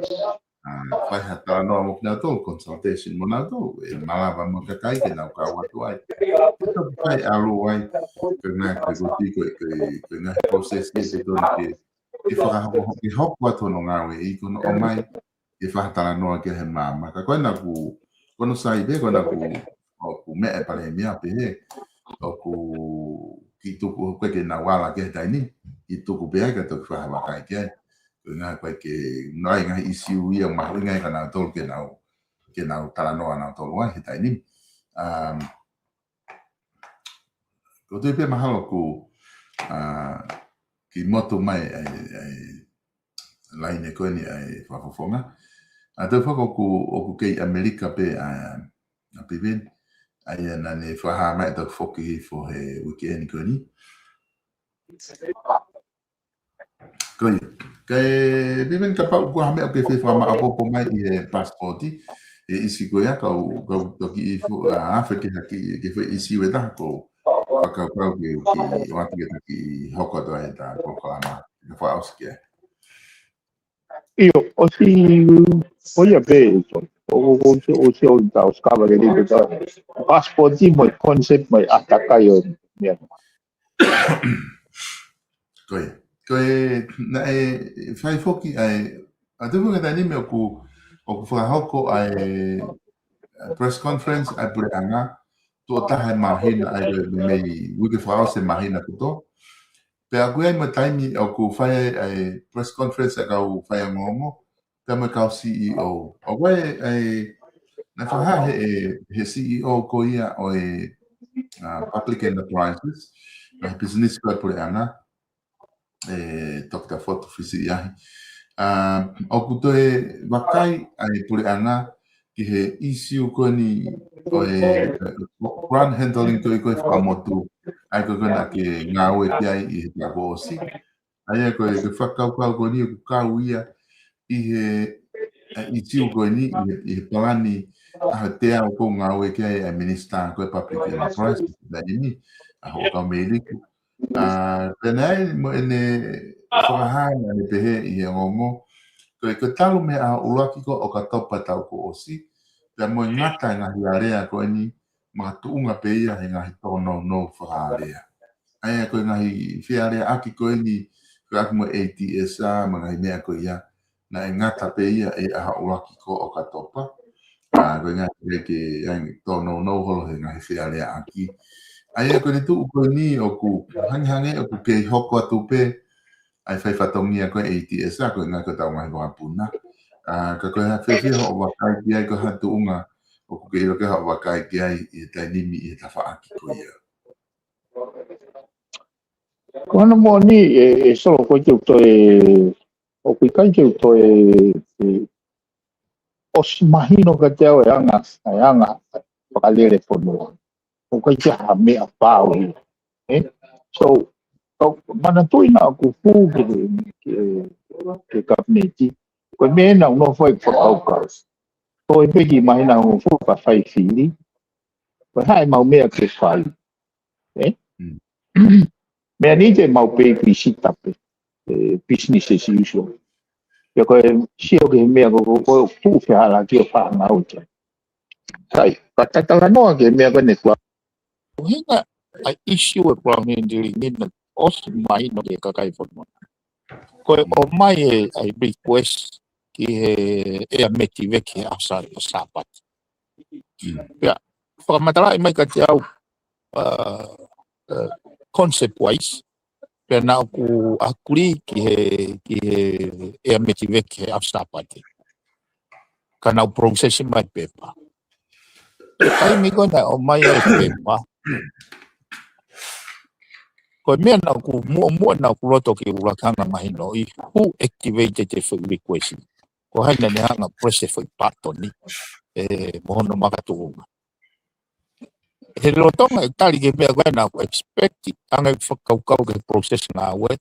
fai hata no mo na to consultation mo na to e malava mo ka kai ke na ka wa to ai ito fai alo ai ke na ke go ti ke na process ke te don ke fa ke hop wa to no ngawe I ko no mai ke fa hata no ke he mama ka ko na ku kono sai be ko na ku me e pare mi ape o ku ki tu ku ke na wala ke dai ni I tu ku be ka to fa wa kai ke nga kwa ke noi nga isi ui ang mahal nga ka na tol ke na talano na tol wa hita ini ko tu pe mahal ko ki moto mai ai line ko ni ai fa fonga ata fa ko o ke America pe a pe ben ai na ne fa ha mai da foki fo he weekend ko ni Koi, kai bimen ka pau ko hame ke fe fama apo po mai e passporti e isi ko ya ka to ki fu Afrika ki fe isi weta ko ka pau ke wa ki hoko do eta ko kama fa auskia io voglio bene o da scava che dico passport mo concept mai attacca io Koe na e fai foki ai a te fuka tani me o ku whakahoko ai press conference ai pure anga to taha mahina ai me wiki whakao mahina kuto pe a koe ma taimi o ku whai ai press conference a kau whai angomo te me kau CEO o koe ai na whaha he CEO ko ia o e public enterprises na business ko pure anga toka foto fisi iahi. O kuto e wakai ai pure anga ki he isiu ko ni o e brand handling ko I koe whakamotu ai koe kona ke ngā oe ki ai I he tako osi. Ai koe ke whakaukau ko ni ku kau ia I he isiu ko ni I he palani a te au ko ngā oe ki ai minister koe public enterprise ni a ho ka meliku. Penai mo ene whakahana ne pehe I he ngongo ko talo me a ulaki ko o ka topa tau ko osi te mo ngata ngahi area ko ni ma tuunga pe ia he ngahi tono no whakarea ai ko ngahi whiarea aki ko ni ko aki mo ATS a ma ngahi mea ko ia na e ngata pe ia e a ulaki ko o ka topa ko ngahi ke tono no holo he ngahi whiarea aki ai ko ni tu ko ni o ku hangi o ku ke hoko atu pe ai fai fatongia ko ATS a ko nga ko tau mai wa puna ka ko ha fe ho wa kai ki ai ko ha tu unga o ku ke ke ha wa kai ki ai I ta nimi I ta fa aki ko ia kono mo ni solo ko tu to o ku kai tu to os mahino ka te o anga pakalere pono o kai ja me a pau so mana tu ina ku fu ke kabineti ko me na no foi ko au ka to e pegi mai na o fu pa fai fili ko hai mau me ke fai me ni te mau pe visita pe business as usual ya ko si o ke me ko fu fe ala ki fa na o te sai patata no ke me ko ne kwa hinga a issue e kwa me ndiri ni os mai no ke kakai fo ko o mai ai request ki e a metive ki a sapat ya fa matara mai ka te au concept wise pena ku akuri ki e a metive ki a sapat kana process mai pepa ai mi ko na o mai ai pepa ko me na ku mo na ku roto ki ura kana mai no I who activated the request ko hai na nga prese foi pato ni mono makatuunga he lotonga tali ke mea na ko expect anga whakaukau ke process ngā we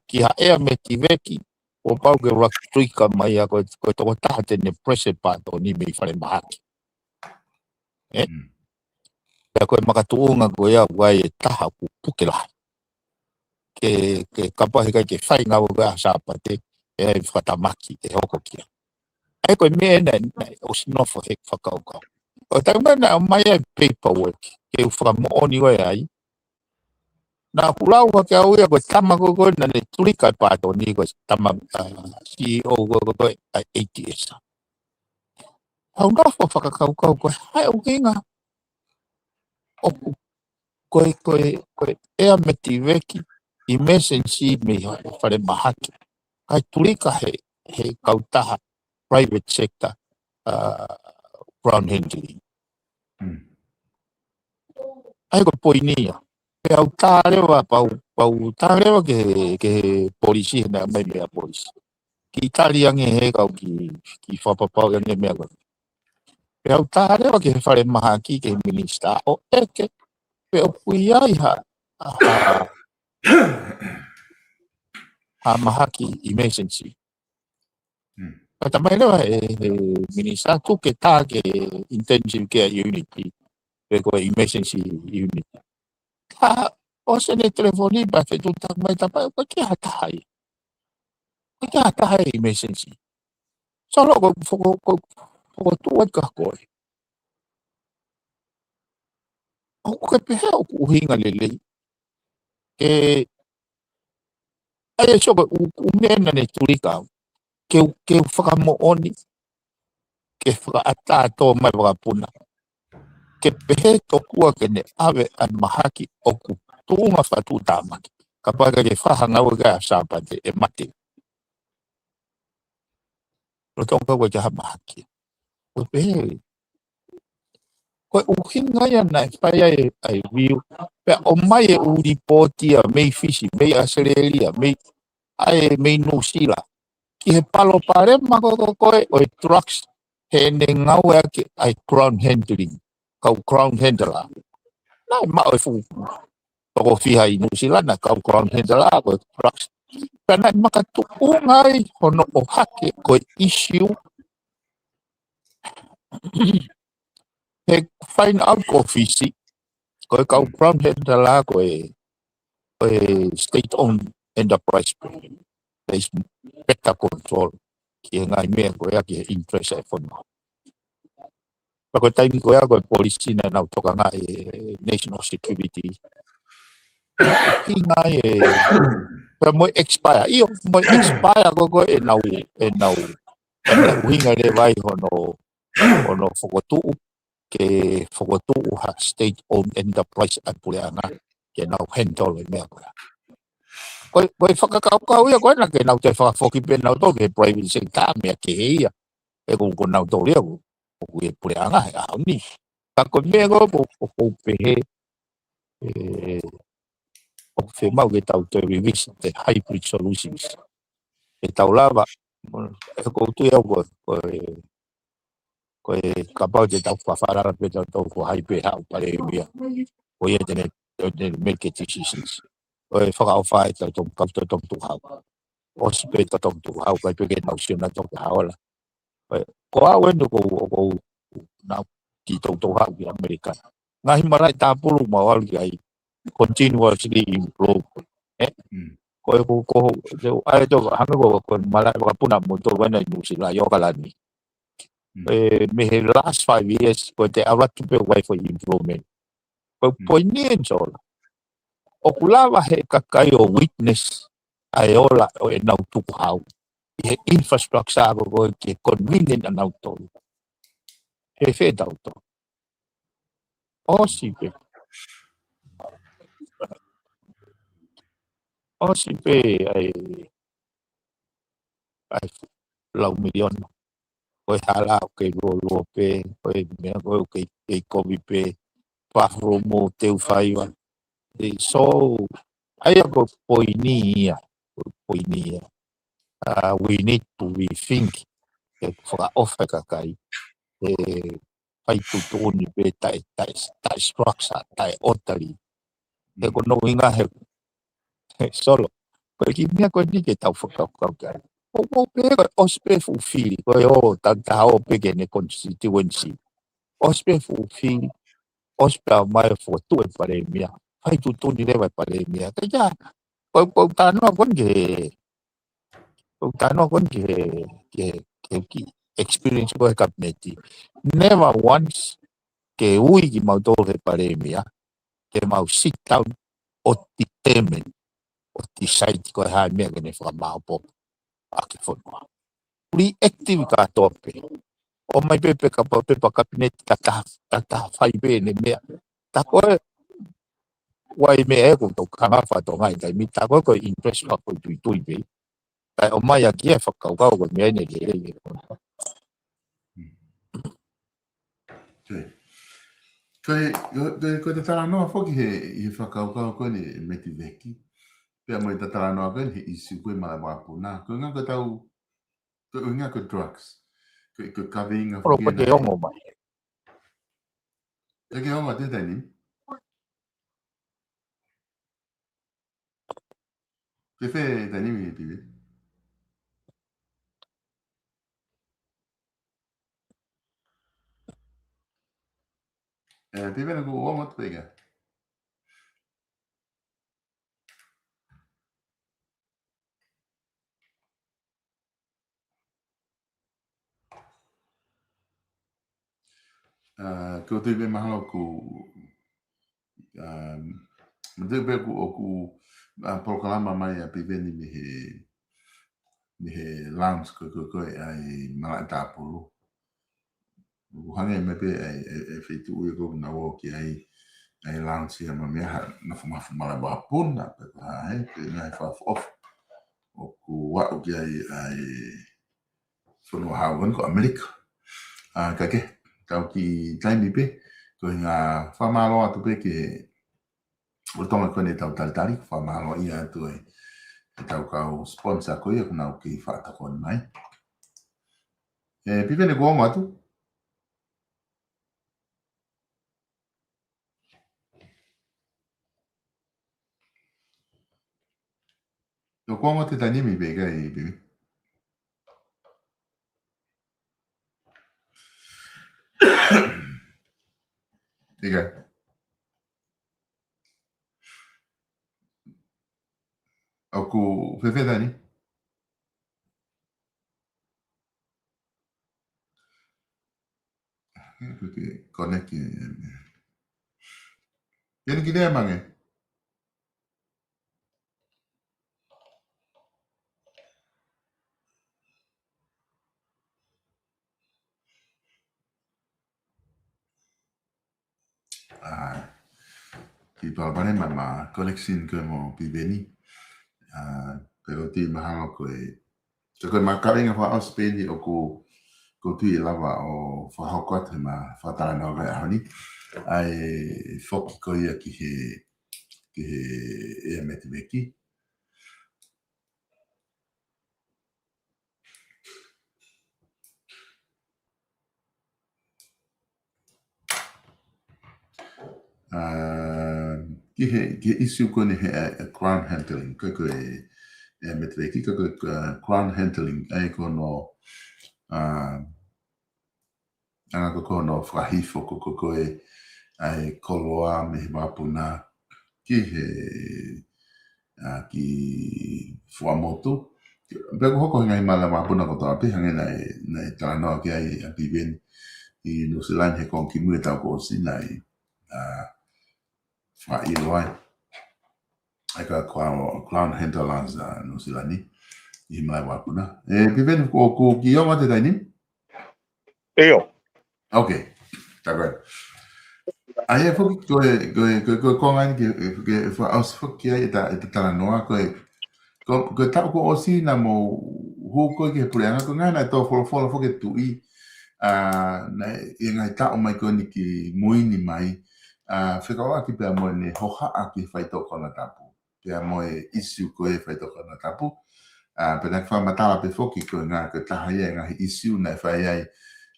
ki ha ea me tiveki o pau ke rak tuika mai a ko toko taha tene prese pato ni me whare mahaki pea koe makatuunga ko ea wai e taha ku pukelahi ke kapahi kai ke whai ngau ka sapate e whatamaki e hoko kia ai koe mea o sinofo he whakaukau o taumana mai e paperwork ke whakamooni wai ai na pulau ka ke au ia ko tama ko na le tulika pato ni ko tama CEO ko ATS au no fo whakakaukau ko hai o kinga o ko ea metiveki I emergency me whare mahaki. Kai tulika he kautaha private sector ground handling. Ai ko poinia. Pe au tārewa pau tārewa ke polisi na mai mea polisi. Ki italiange he kau ki whapapau yange mea kau. Pe au tārewa ke whare mahaki ke minister o eke. Pe au pui ai ha mahaki emergency. Kata mai lewa minister tu ke tā ke intensive care unit. Pe ko emergency unit. Ha o se ne telefoni ba fe tu tak mai tapai ko ki hatai. Ko ki hatai emergency. Solo ko tu ka ko. O ko pe ha ku hinga lele. Ai so ko umena ne tulika. Ke whakamo oni. Ke whakaata to mai wakapuna. Ke pehe tokua ke ne awe an mahaki oku. Tuunga whatu tāmaki. Kapaka ke whahanga waka sāpate e mate. Rotonga waka ha mahaki. Ko pehe. Ko uhinga ya na whaia ai riu. Pea o mai e uripoti a mei fisi, mei Australia, mei New Zealand. Ki he palo pare mako koe o e trucks he ne ngau ake ai ground handling. Kau ground handler. Nai mao e fu. Toko fiha I New Zealand na kau ground handler ko e trucks. Pea nai makatuungai hono o hake ko e issue. He find out ko fisi. Ko e kau ground handler ko e state-owned enterprise. There's better control. Ki ngai mea ko ea ki interest e whono. Pako taimi ko ea ko e policy na nau toka ngai national security. Ki ngai pea mo expire. Iyo, mo expire ko e nau uhinga le vai hono whakotuu. Ke whakotuu ha state-owned enterprise apuleanga. Ke nau handle e mea ko ea. Koe whakakaukau ia koe na ke nau te whakafoki pe nau tō ke private sector mea ke heia. E kong nau tō rea ko e pureanga he au ni. Ka koe mea ko pehe o whi mau ke tau te revision te hybrid solutions. E tau lava e ko tu iau koe kapau te tau whawharara pe tau ko hybrid hau pare mea. Ko ia tene make decisions. Koe whakao whae tau tō kapta tō tu hau. O si pe tō tu hau kai peke nau siona tō ka hau la. Ko au endo ko nau ki tō hau ki Amerikana. Ngahi marai tāpuru mawal ki ai continuously improve. Koe ko ai tō hanga ko marai wakapuna mo tō wana i New Zealand yokalani. Me he last 5 years ko te awatu pe wai for improvement. Ko poinien sola. O kulawa he kakai o witness ai ola o e nau tuku hau. He infrastructure ko ke convenient na nau tō. He whe tau tō. O sipe ai lau milion. Koe hala o ke lolo pe, koe mea koe o ke kovi pe, pafro mo teu whaiwa. So, ai ako poinia. We need to rethink e whakaofa kakai, e pai tutuni pe tai structure, tai otari, e kono inga he solo. Koe ki mea koe ni ke tau whakakau kai. O pe koe ospe fulfill, koe o tanta hao peke ne constituency. Ospe fulfill, ospe a mai fotu e pare mea. Pai tutuni rewa e pare mea. Kai ja, koe tanoa kon ke ki experience koe kapneti. Never once ke ui ki mau tōre pare mea. Ke mau sit down o ti temen. O ti site koe hae mea kene whakamau po. Ake whanua. Uri active ka tope. O mai pepe ka pepa kabineti tata whai bene mea. Ta koe wai mea e koutou kangawha tō ngai kai mi. Ta koe koe impress ka koe tui bei. Tai o mai a kia whakaukau koe mea ne ke rei. Koe te tala noa whoki he whakaukau koe ne meti veki. Pea mo i te tala noa koe he isi koe mara wapuna. Koe ngā koe tau, koe ngā koe drugs. Koe kawe inga Oro whoki koe te ongo mai. E ke onga te tani? Te whē tani mi he piwe? Piwe na ko onga te pega. Ko te me mahalo ku te be ku o ku proklama mai a pive ni me he lounge ko ai mala tapulu. Hange me pe ai fetu e ko na wo ki ai lounge ya ma me ha na fuma mala ba puna pe ai pe na fa off o ku wa o ki ai sono hawan ko America. Ka ke tau ki taimi pe ko nga whamalo atu pe ke o tonga kone tau taritari whamalo ia atu e tau kau sponsor ko ia kuna o ki whatakon mai piwene ko ongo atu o ko ongo te tanimi pe ka i piwi Ika o ku fefe tani connect Yan ki dia mange ki palapane ma collection ko mo piwene pero ti mahalo ko so ko makaringa fa Australia o ko tui lava o whahokot he ma whatara no gai ahoni ai whoki ko ia ki he ea meti meki ki he isu ko ni he crown handling ko ea meti meki ko crown handling ai ko no anga ko no whahifo ko ai koloa me he wapuna ki he ki fuamoto Pego hoko ngai mala wapuna ko toa pe hange nei tano ki ai a piven I New Zealand he kon ki mui tau ko si nei fa I loai ai ka crown hinterlands New Zealand I mai wapuna piven ko ki o mate taini Eo. Okay ta koe ai e foki ko ngai ke fa aus foki ai ta tala noa ko tau ko osi na mo huko ke puleanga ko ngana to folo foke tu I na I ngai tau mai ko ni ki muini mai whikawa ki pia mo ne hoha a ki whaito kona tapu pia mo isu ko e whaito kona tapu pena fa matala pe foki ko nga ka tahaya nga issue na fa ai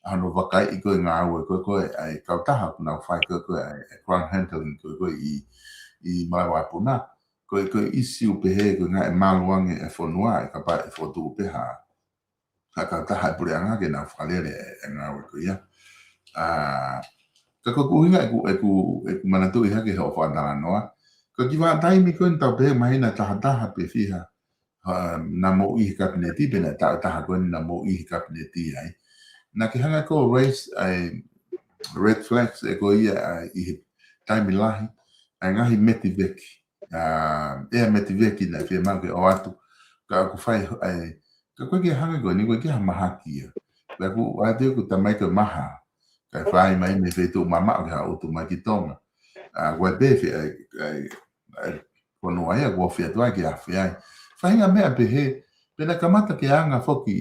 ano vakai i ko nga ko ai ka taha na fa ko ground handling ko i mai wa puna ko issue pe he ko nga maluang e fonua ka pa e fotu pe ha ka taha pure nga ke na fa le nga ko ya ka ko hinga ku manatu i ha ke ho fa na noa ko ki va tai mi ko ta pe mai na taha pe fiha na mo i kabineti pena ta kon na mo i kabineti ai na ki hanga ko raise ai red flags e ko ia i time lahi ai ngahi metivek metivek na fi mangue o atu ka ku fai ai ka ko ki hanga ko ni ko ki mahaki la ku ate ku tamai ko maha ka fai mai me fetu mama ka o tu makitonga wa befe ai kono ai go fi atu ki afia fainga mea pehe, pena kamata ke anga foki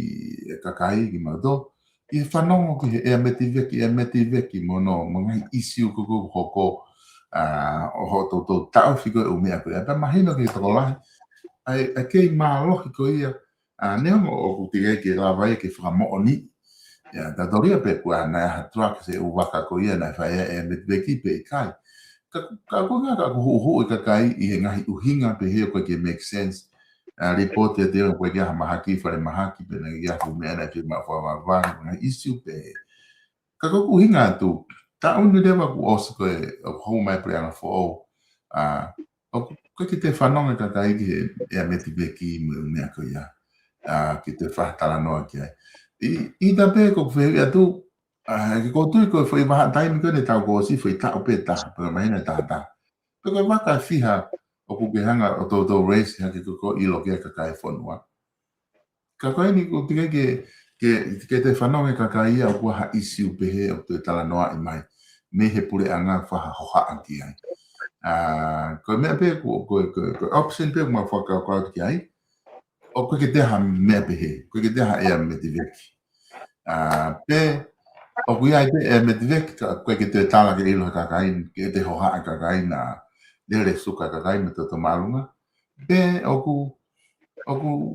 kakai ki mado, i whanongo ki e metiveki mono, mga isiu kuku hoko, o hoto tau figo e umea koe, pa mahino ki toko lahi, ai kei maalohi ko ia, neongo o kutige ki lawai ki whakamo'o ni, ta doria pe kua na hatruak se uwaka ko ia na whaia e metiveki pe i kai, ka kunga ka kuhu i kakai i he ngahi uhinga pehe koe ke make sense, report ya deu ko ya mahaki fare mahaki pena ya fu mena ke ma fa va na issue pe ka ko hinga tu ta un de va ku os ko ho mai pre ana fo ko ke te fa no ka kai ki ya meti be ki me ko ya ki te fa ta no ki i da pe ko fe ya tu ki ko tu ko foi va time ko ne ta ko si foi ta pe ta pe mai na ta ko va ka fiha o ku ke hanga o to race ha ke ko i lo ke ka kai fonua ka kai ni ko tige ke te whanonga ka kai au kua ha issue pe he o te tala noa i mai me he pure anga whaha hoha anki ai ko mea pe ko option pe ma whaka kua ki ai o koe ke te ha mea pe he koe ke te ha ea me te veki pe o kui ai pe ea me te veki koe ke te tala ke ilo ka kai ke te hoha ka kai na lere suka ka kai me to malunga pe oku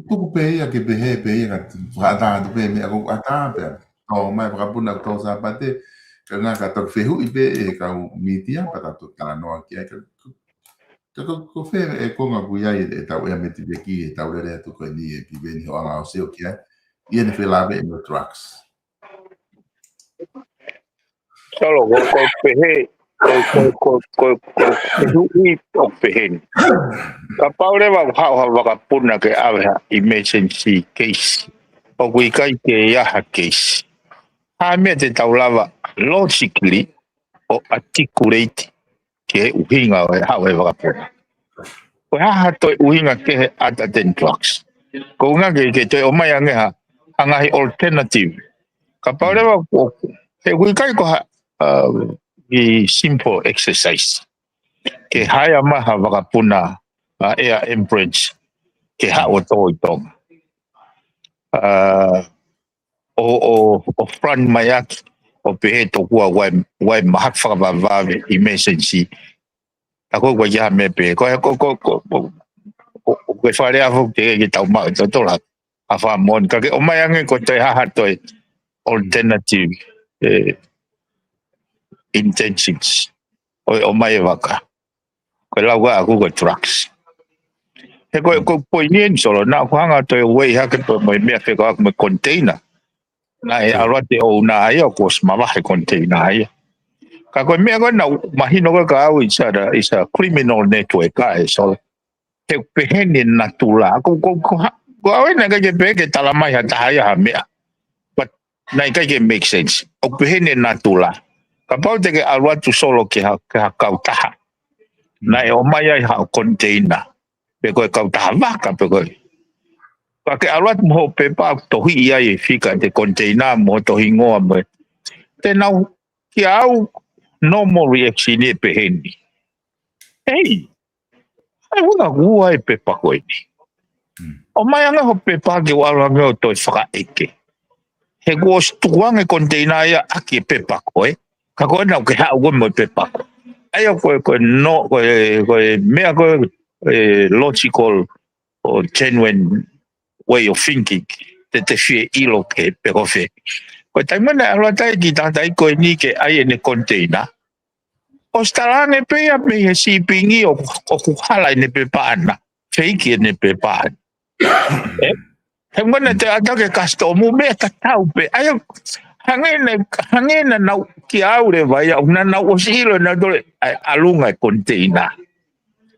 tuku pe ia ke behe pe ia ka ta pe me aku ata pe o mai pra puna to sa pate ka nga ka to fehu i pe e ka mitia pa to kala no ki ka ko fe e ko nga buia e ta e meti be ki e ta lere to ko ni e pi beni ho anga o se o ki e ne fe lave no trucks solo ko pehe ko o pehe ka paure wa ha puna ke ave emergency case o kui kai ke ya case ha me te taulava logically o articulate ke uhinga ha wa puna ko ha to uhinga ke at den trucks ko nga ke te o mai anga anga alternative ka paure wa he kui kai ko i simple exercise ke haya maha wakapuna air amperage ke ha o to itong o front mayak o pehe to kua wai mahat whakavavave emergency ako kwa ya me pe ko whare afu ke tau maa to tola a wha mon ka ke o mai ange ko te haha toi alternative intentions o mai waka ko lawa aku ko trucks he ko poinien solo na ko hanga to way ha ke to mai me fe ko me container na e arate o na ai ko smava he container ai ka ko me ko na mahino ko ka is a criminal network ka so he peheni natula ko ai na ke pe ke talamai ha ta ya me but na ke make sense o peheni natula kapau te ke alwa tu solo ke ha kau taha na e o mai ai ha container pe ko kau taha vaka pe ko pa ke alwa mo pe pa to hi ai fika te container mo to hingo mo te nau ki au normal reaction e pe hendi hey ai una gua e pe pa ko ni o mai anga ho pe pa ke wala ngo to faka eke he go stuang e container ya aki pe pa ko ka ko na ke ha go mo pe pa ai ko no ko me ko logical or genuine way of thinking te fie ilo ke pe ko fe ko tai mana alo tai ki ta tai ko ni ke ai ne container o stalange pe ya me si pingi o ku hala ne pe pana fake ne pe pana he mana te ata ke customer me ta tau pe ai hangena na ki aure vai una na o silo na dole alunga container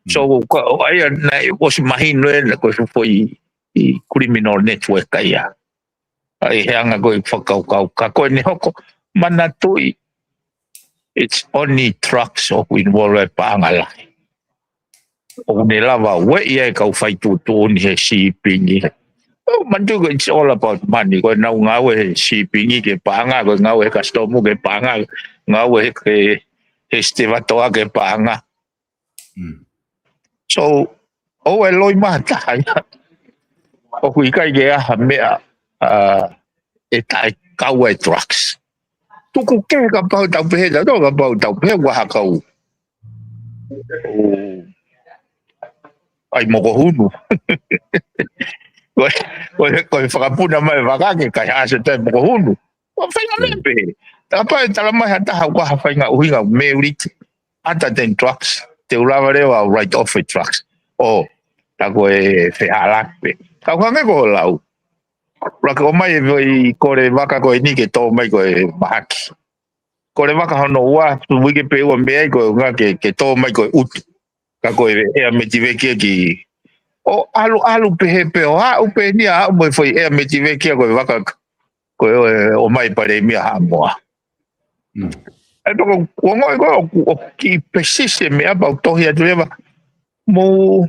so ko ai na o si mahino na ko foi I criminal network kaya ai hanga go whakau ka ko ni hoko mana tui it's only trucks of involved pangala o ne lava we ia ka fai tu ni he shipping ni man tu it's all about money ko na ngawe shipping ke panga ko ngawe customer ke panga ngawe ke estimato ke panga so o eloi mata o kui kai ge a mea e tai kawe trucks tuku ke ka pau tau pe da do ka pau tau pe wa ha kau ai mo ko hunu ko whakapuna mai wakake kai ase te mo ko hunu o whainga me pe ta pa ta mai hata ha wa whainga uhinga me uriti ata ten trucks te ulawa rewa right off trucks o ta ko e whehalak pe ka kwange ko lau raka o mai voi kore waka ko ni ke to mai ko mahaki kore waka hono wa tu wike pe o me ko nga ke to mai ko ut ka ko e me tive ki o alu pe o ha u pe ni a mo foi e me tive ki ko waka ko o mai pare mi ha mo e to ko ngoi ko ki persiste me about to here driver mo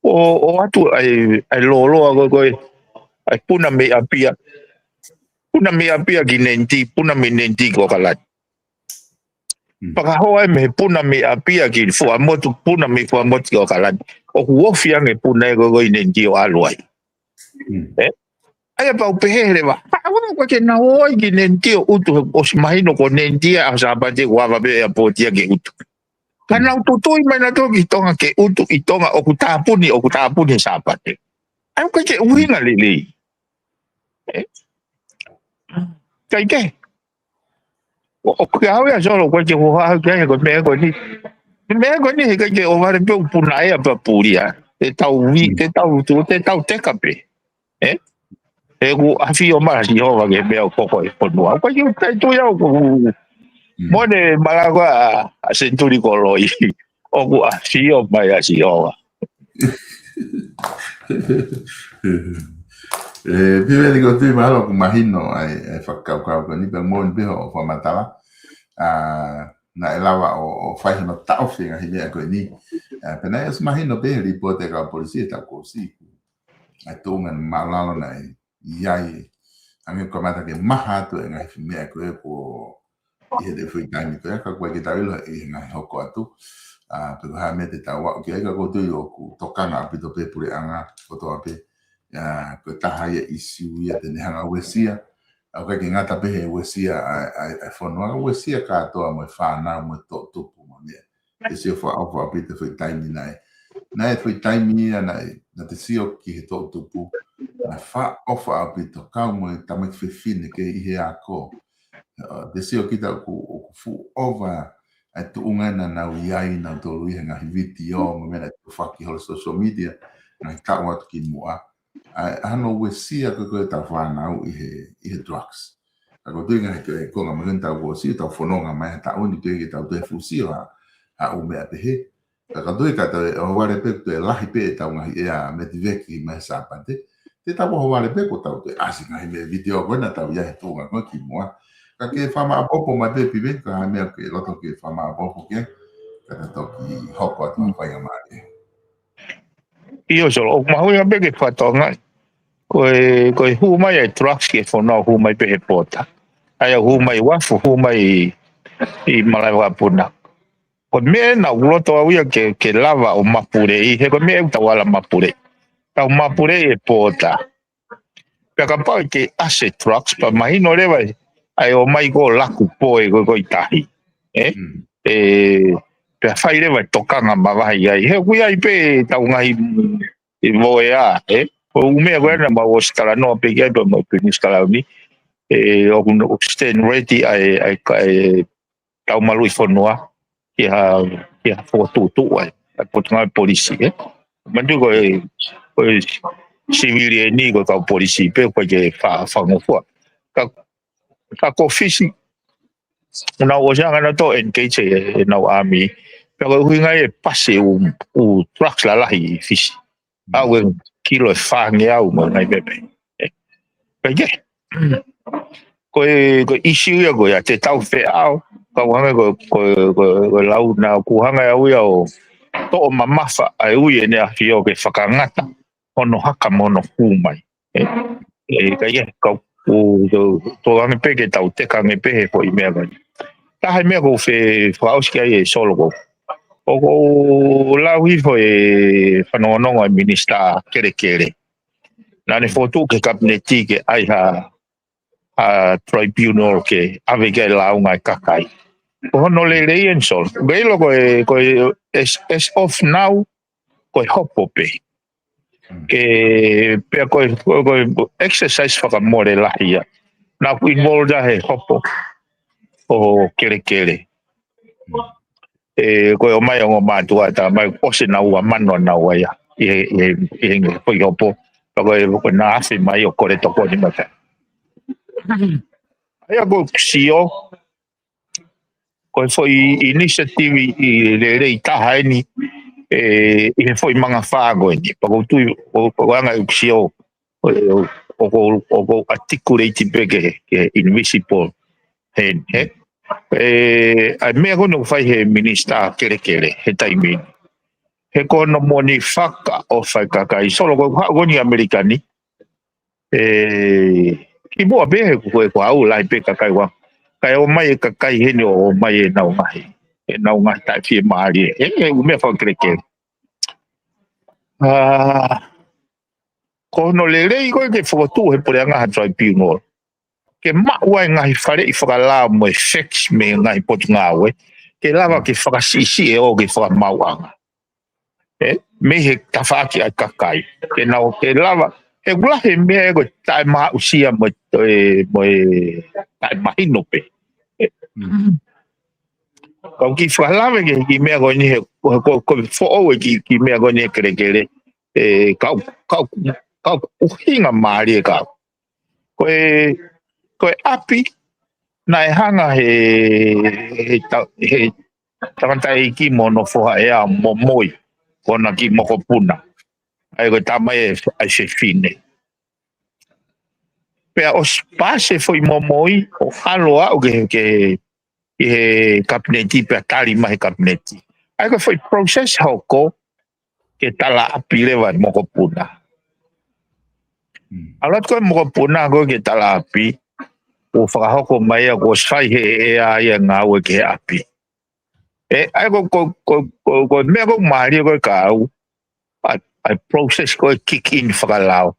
o atu ai lolo ko ai puna me apia ki nenti puna me nenti ko kalat paka hoa me puna me apia ki fu amotu puna me fu amotu ko kalat o ku ofia nge puna ko nenti o aloi ai pa upehere ba ko ke na oi ki nenti o utu o smahino ko nenti a sa ba te wa ba be a potia ke utu kana ututoi mai na to ki tonga ke utu i tonga o ku tapuni sa pa te ai ko ke uhinga lele cái o kau ya solo ko ke ho ha ke ko me ko ni ke o va pe punai a pa puria te tau te kape ko afi o ma si ho va ke me ko no ko ke tai tu ya ko mo ne malaga a centuri ko loi o ko afi o ma ya si ho Pibe digo tu malo ko mahino ai whakau ko ni pe mo ni ho fa matala na elawa o fai no tau finga hile ko ni pena es mahino be ripote ka polisi ta ko si ai to men malalo na iai ange ko mata ke maha to ngai me ko e de foi time ko ka ko ke tavilo e ngai hoko atu pero ha mete ta wa ke ka ko tu yo ku tokana apito pe pure anga ko to ape ko taha ia isi ia te hanga wesia au ka ngata pe he wesia ai fono wesia ka to mo fa na mo to mo me e se fo au fa pite foi time na foi time na te sio ki to pu na fa ofa apito ka mo ta me fe fine ke i he ako te sio ki ta ku fu over ai tu ngana na uiai na to lui nga video mo me na fa ki ho social media na ka wa ki mo ano wesia ko ta fana i he drugs ko tu nga ko nga menta ko si ta fono nga mai ta oni te ta te fusi a o me te he ka tu ka te o wa repecto la hipe ta nga ia me diveki me sa pante te ta ho wa repecto ta te asi nga me video ko na ta ia to nga ko ki mo ka ke fama a popo ma te pibe ka me ke lo to ke fama a popo ke ka to ki hoko ta fa ya mare io solo ma ho ya be ke fatonga ko hu mai trucks ke fono hu mai pe pota ai hu mai wafu hu mai I malawa puna ko me na uloto au ke lava o mapure I he ko me ta wala mapure ta mapure e pota pe ka pa ke asset trucks pa mai no le vai ai o mai go la ku poe go itai pe fai le vai tokanga ma vai ai he ku ai pe ta ngai I moea o me agora ma o skala no pe ga do mo pe skala ni o stand ready ai tau malu I whanua ki ha whakatutu ai po tanga polisi mandu ko civili ni ko ka polisi pe ko je whangofua ka fisi na o janga na to engage na army pe ko hinga pase o trucks la lahi fisi awe kilo fangi au mo ngai bebe pe ko issue ya go ya te tau fe au ka wanga ko lau na ku hanga au ya o to mamafa ai u ye ne a fio ke whakangata ono haka mono humai ka ka to ame pe ke tau te ka me pe ko I mea gani ta hai mea ko fe whaoski ai solo ko o lau hi fo whanonga minista kere na ne fotu ke kabineti ke ai tribunal ke ave ke lau ngai kakai hono le en sol belo ko es off now ko hopo pe ke pe ko exercise fa more la ia na ku involve he hopo o kere ko o mai o ma tu ata mai o se na ua mano na ua ia ko hopo ko na afi mai o kore to ko ni mata ai go sio ko foi initiative I le taha ni I foi manga fago ni pa tu o anga sio o articulate bege invisible he ai me go no fai he minister kere he taimi he ko no moni faka o fai kakai solo go ni americani ki mo be ko au lai pe kakai wa kai o mai kakai he ni o mai na o mai na o ngai tai fi mari o me fa kere ko no le ko ke foto he por anga tribunal ke ma wa ngai fare I whakala mo fix me ngai pot ngawe ke lava ke whakasisi o ke whakamauanga me he tawhaki ai kakai ke nao ke lava e gulahe me ko tai ma usia mo tai mahino pe ko ki whakalave ke ki mea ko ni he ko fo o ki mea ko ni kere ka uhinga maari ka ko api na hanga he takantai ki mono foha ea momoi kona ki moko puna ai ko tamai ai se fine pe o spase foi momoi o aloa o ke kabineti pe tali mai kabineti ai ko foi process hoko ke tala api lewa moko puna alat ko moko puna ko ke tala api o whakahoko mai a ko sai he ia ngawe ke api ai ko mea ko maari ko kau ai process ko kick in whakalao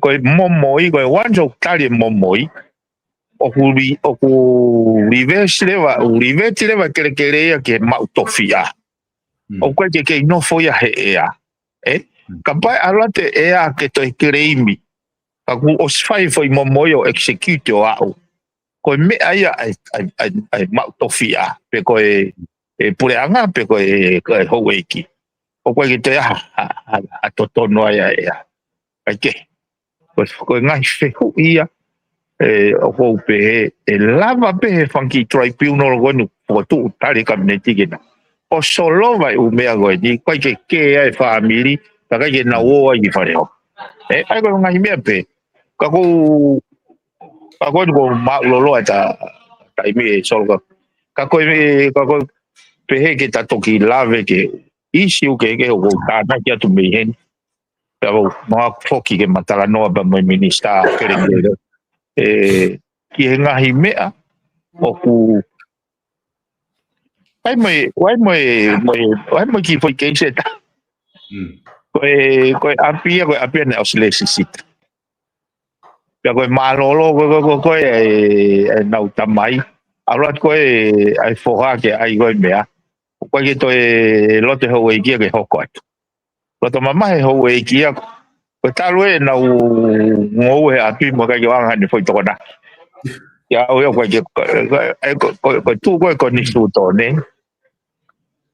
ko momoi ko wanjo tali momoi o ku reverse lewa kere ia ke mautofia o ko ke no foi a he ia kapai alate ia ke to kereimi aku osfai foi momoi o execute o au ko me ai mautofia pe ko pure anga pe ko howeiki o ko ke te a totono ai ke ko ngai fe ia o ko pe lava pe funky tribunal go no ko tu tali kabineti ke na o solo vai o mea go ni ko ke ai family ka ke na o ai fare ai ko ngai me pe ka ko ma lolo ata tai me solo ka ko pe ke ta toki lave ke isi o ke o ta na ke tu me hen pero no foki ke matala no ba mo minista kere ki ngahi mea o ku ai mo ki foi ke se ta ko api na oslesit ya ko malolo ko na utamai alat ko ai foha ke ai go mea ko ke to lote ho e ki ke hokot lo to mama ho e ki Ko talwe na ngo e api mo ka yo anga ni foi to na. Ya o yo ko tu ko ni su to ne.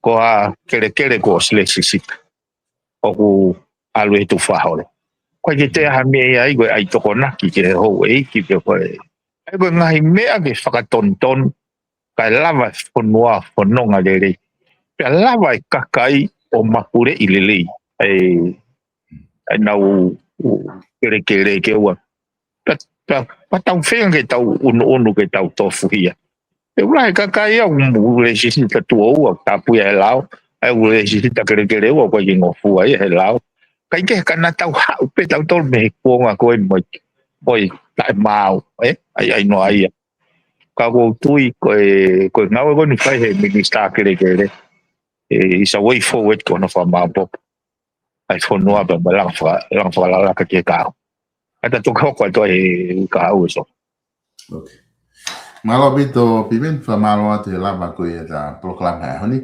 Ko a kele ko sle sisi. O ku alwe tu fa ho. Ko ke te ha me ai go ai to na ki ke ho e ki ke ko. Ai go ngai me a ke fa ton ka lava fonua fononga le le. Ka lava kakai o mapure i le le. Ai na kele ke wa. Pa tau whenga ke tau unu ke tau tofu hia. E ura he kakai au ure sisi ta tua ua tapu e lao. Ai ure sisi ta kere ua kwa ki ngofu ai he lao. Kai ke kana tau hau pe tau tol me kuonga koe moi tai mau. Ai no ai. Ka ko tui koe ngau ko ni whai he minista kere. Is a way forward kono wha mapo. Ai whanua pa lang wha ka ke kao. Ata toka ko to e ka au so. Okay. Malo bito pimen fa malo ate lava ko e ta proclama honi.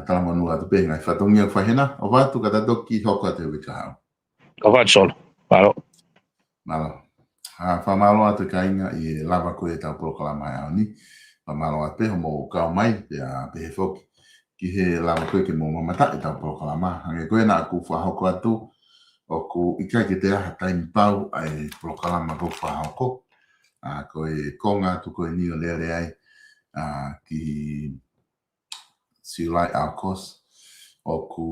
Tala monu atu pe ngai fatongia fa hena o watu kata toki hoko te wika. Ka va sol. Malo. Fa malo atu kainga i lava ko e ta proclama honi. Fa malo ate mo ka mai ya pe foki ki he lava ko ke mo mata e ta proclama. Hange ko na ku fa hoko atu o ku ika ke te aha taimi pau ai proclama ko fa hoko. Ko e konga tu ko e ni o lere ai ki silai a kos o ku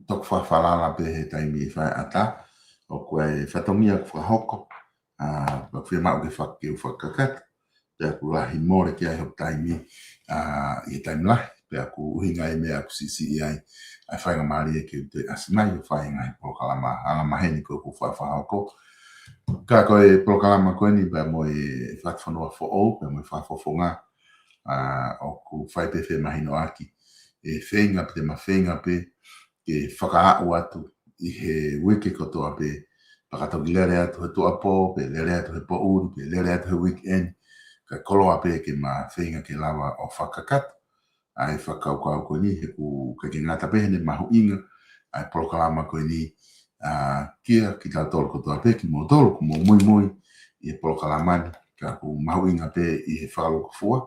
tok fa falala pe he taimi fa ata o ku e fatomia ku hoko pa fi ma ke fa ke fa kakat te ku la himore ki ai hop taimi i taimi la pe ku hinga e me ku sisi ai ai fa ngamari ke te asnai fa ngai po kalama ala maheni ko ku fa hoko. Ka koe proclama koe ni ba mo e whatwhanua fo o, pe mo e whawhawhonga o ku whaipe whe mahino aki. E whenga pe ma whenga pe e whakaau atu i he wiki kotoa pe pakatoki lere atu he tua po, pe lere atu he po uru, pe lere atu he weekend. Ka koloa pe ke ma whenga ke lawa o whakakatu. Ai whakaukau koe ni he ku ke ngata pe hene mahu inga. Ai proclama koe ni kia ki tā tolu kotoa pe ki mo tolu ku mo mui i e polokalamani ka ku mahu inga pe i he whalo kufua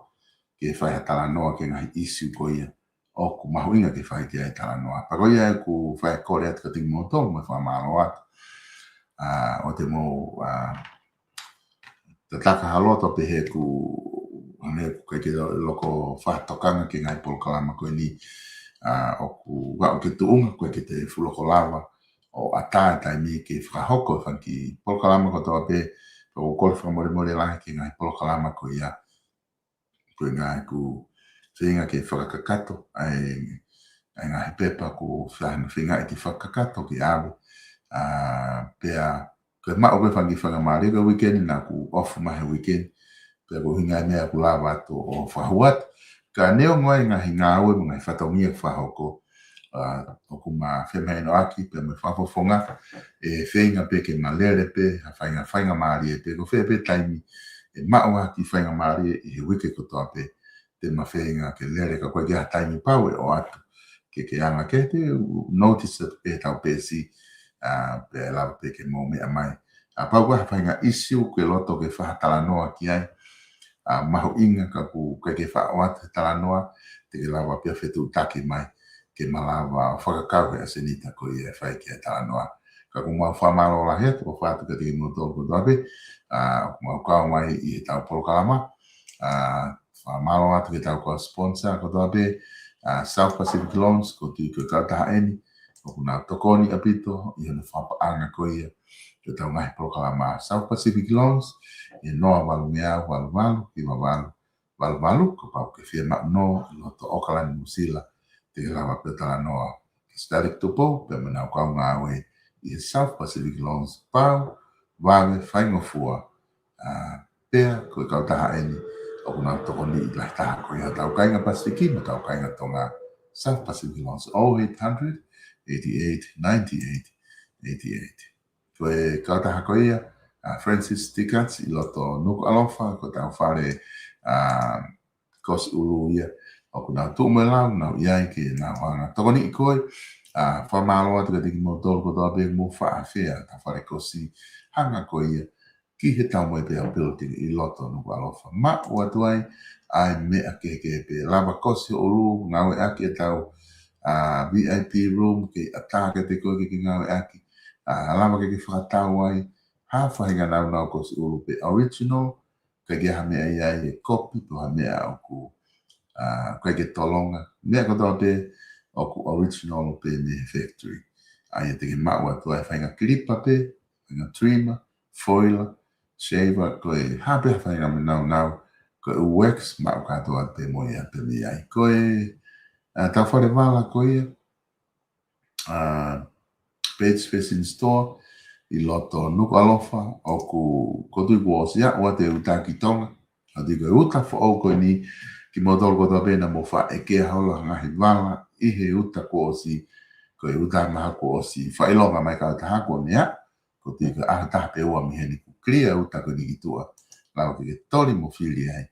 ki e whai hatala noa ke ngahi isi ko ia o ku mahu inga ke whai ki ai tala noa pako ia e ku whai kore atu ka tingi mo tolu mo wha malo atu o te mo te taka haloto pe he ku ane ku kai ki loko whahatokanga ki ngai polokalama koe ni o ku wau ke tuunga koe ki te fuloko lava o ata taimi ke whahoko whanki polokalama ko toa pe o kore whamore lahi ki ngai polokalama ko ia koe ngai ku whinga ke whakakato ai ngai pepa ku whinga ki whakakato ki awe pea koe mao pe whanki whangamari ka weekend na ku off mahe weekend pea ku hinga mea ku lava to o whahuat ka neo ngoe ngai ngawe ngai whatongia whahoko o ku ma whemhei no aki pe me whawhawhonga e whenga pe ke ma lere pe ha whainga maari e pe ko whea pe taimi e maua ki whainga maari e he wike kotoa pe te ma whenga ke lere ka koe ki ha taimi pau e o atu ke anga ke te notice pe tau pe si pe lava pe ke mo mea mai pau kua ha whainga isiu ke loto ke whahatala noa ki ai mahu inga ka ku ke whaoat tala noa te lava pe whetu taki mai ke malawa whakakau e asenita ko i e whai ki e tala noa. Ka kumau whamaro la he, ko whātu ka tiki mo tōku tōpe, kumau kau mai i he tau polokalama, whamaro atu ke tau kua sponsor ko tōpe, South Pacific Loans, ko tui ko kautaha eni, ko kuna tokoni apito, i hana whapaanga ko ia, ke tau ngahi polokalama South Pacific Loans, i noa walu mea walu, ki walu, ko pau ke whia mak no, i loto Auckland, New Zealand, te lawa pe tala noa ke static tupo pe mana kau ngawe i South Pacific Loans pau wawe whaingofua pea koe kau taha eni o kuna toko ni i lai taha koe ha tau kainga Pasifiki ma tau kainga tonga South Pacific Loans 0800 88 98 88 koe kau taha koe ia Francis Tickets i loto nuku alofa ko tau whare kos ulu ia o kuna tu me lau na iai ke na wanga tokoni i koe whamaloa tika tiki mo tolu ko toa pe mo whaafea ta whare kosi hanga ko ia ki he tau mai pe apelo tiki I loto nuku alofa ma ua tuai ai mea ke pe lava kosi o ru ngawe aki e tau VIP room ke atake te koe ki ngawe aki lava ke whakatau ai ha whahinga nau kosi uru pe original ka ke ha mea ia e kopi to ha mea o ku koe ke tolonga mea kotoa pe o ku original pe me factory ai te ke maua tu ai whainga klipa pe whainga trimmer foiler shaver koe hape whainga me nau koe wax mau katoa pe moia pe me ai koe tau whare wala koe page space in store I loto nuku alofa o ku kotu ku osia o te uta ki tonga a te koe uta fo o koe ni ki modol ko ta pena mo fa e ke haula ngahi wala I he uta ko osi koe uta maha ko osi fa ilonga mai ka ta ko mea ko te ka ta pe o mi heni ku clear uta ko ni ki tua lau ke tori mo fili ai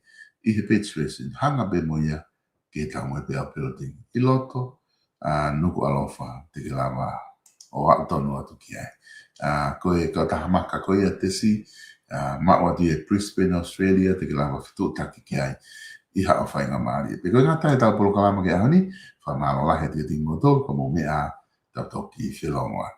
I he page space hanga be mo ia ke ta mo pe building I loto nuku alofa te ke lava o atonu atu ki ai koe ka tahamaka koe a tesi maua di e Brisbane, Australia te ke lava fitu taki ki ai I hao whainga maari pe koe ngata e tau polo kalama ke ahoni wha maalo lahe te tingo tol ko mo mea tau toki whilongoa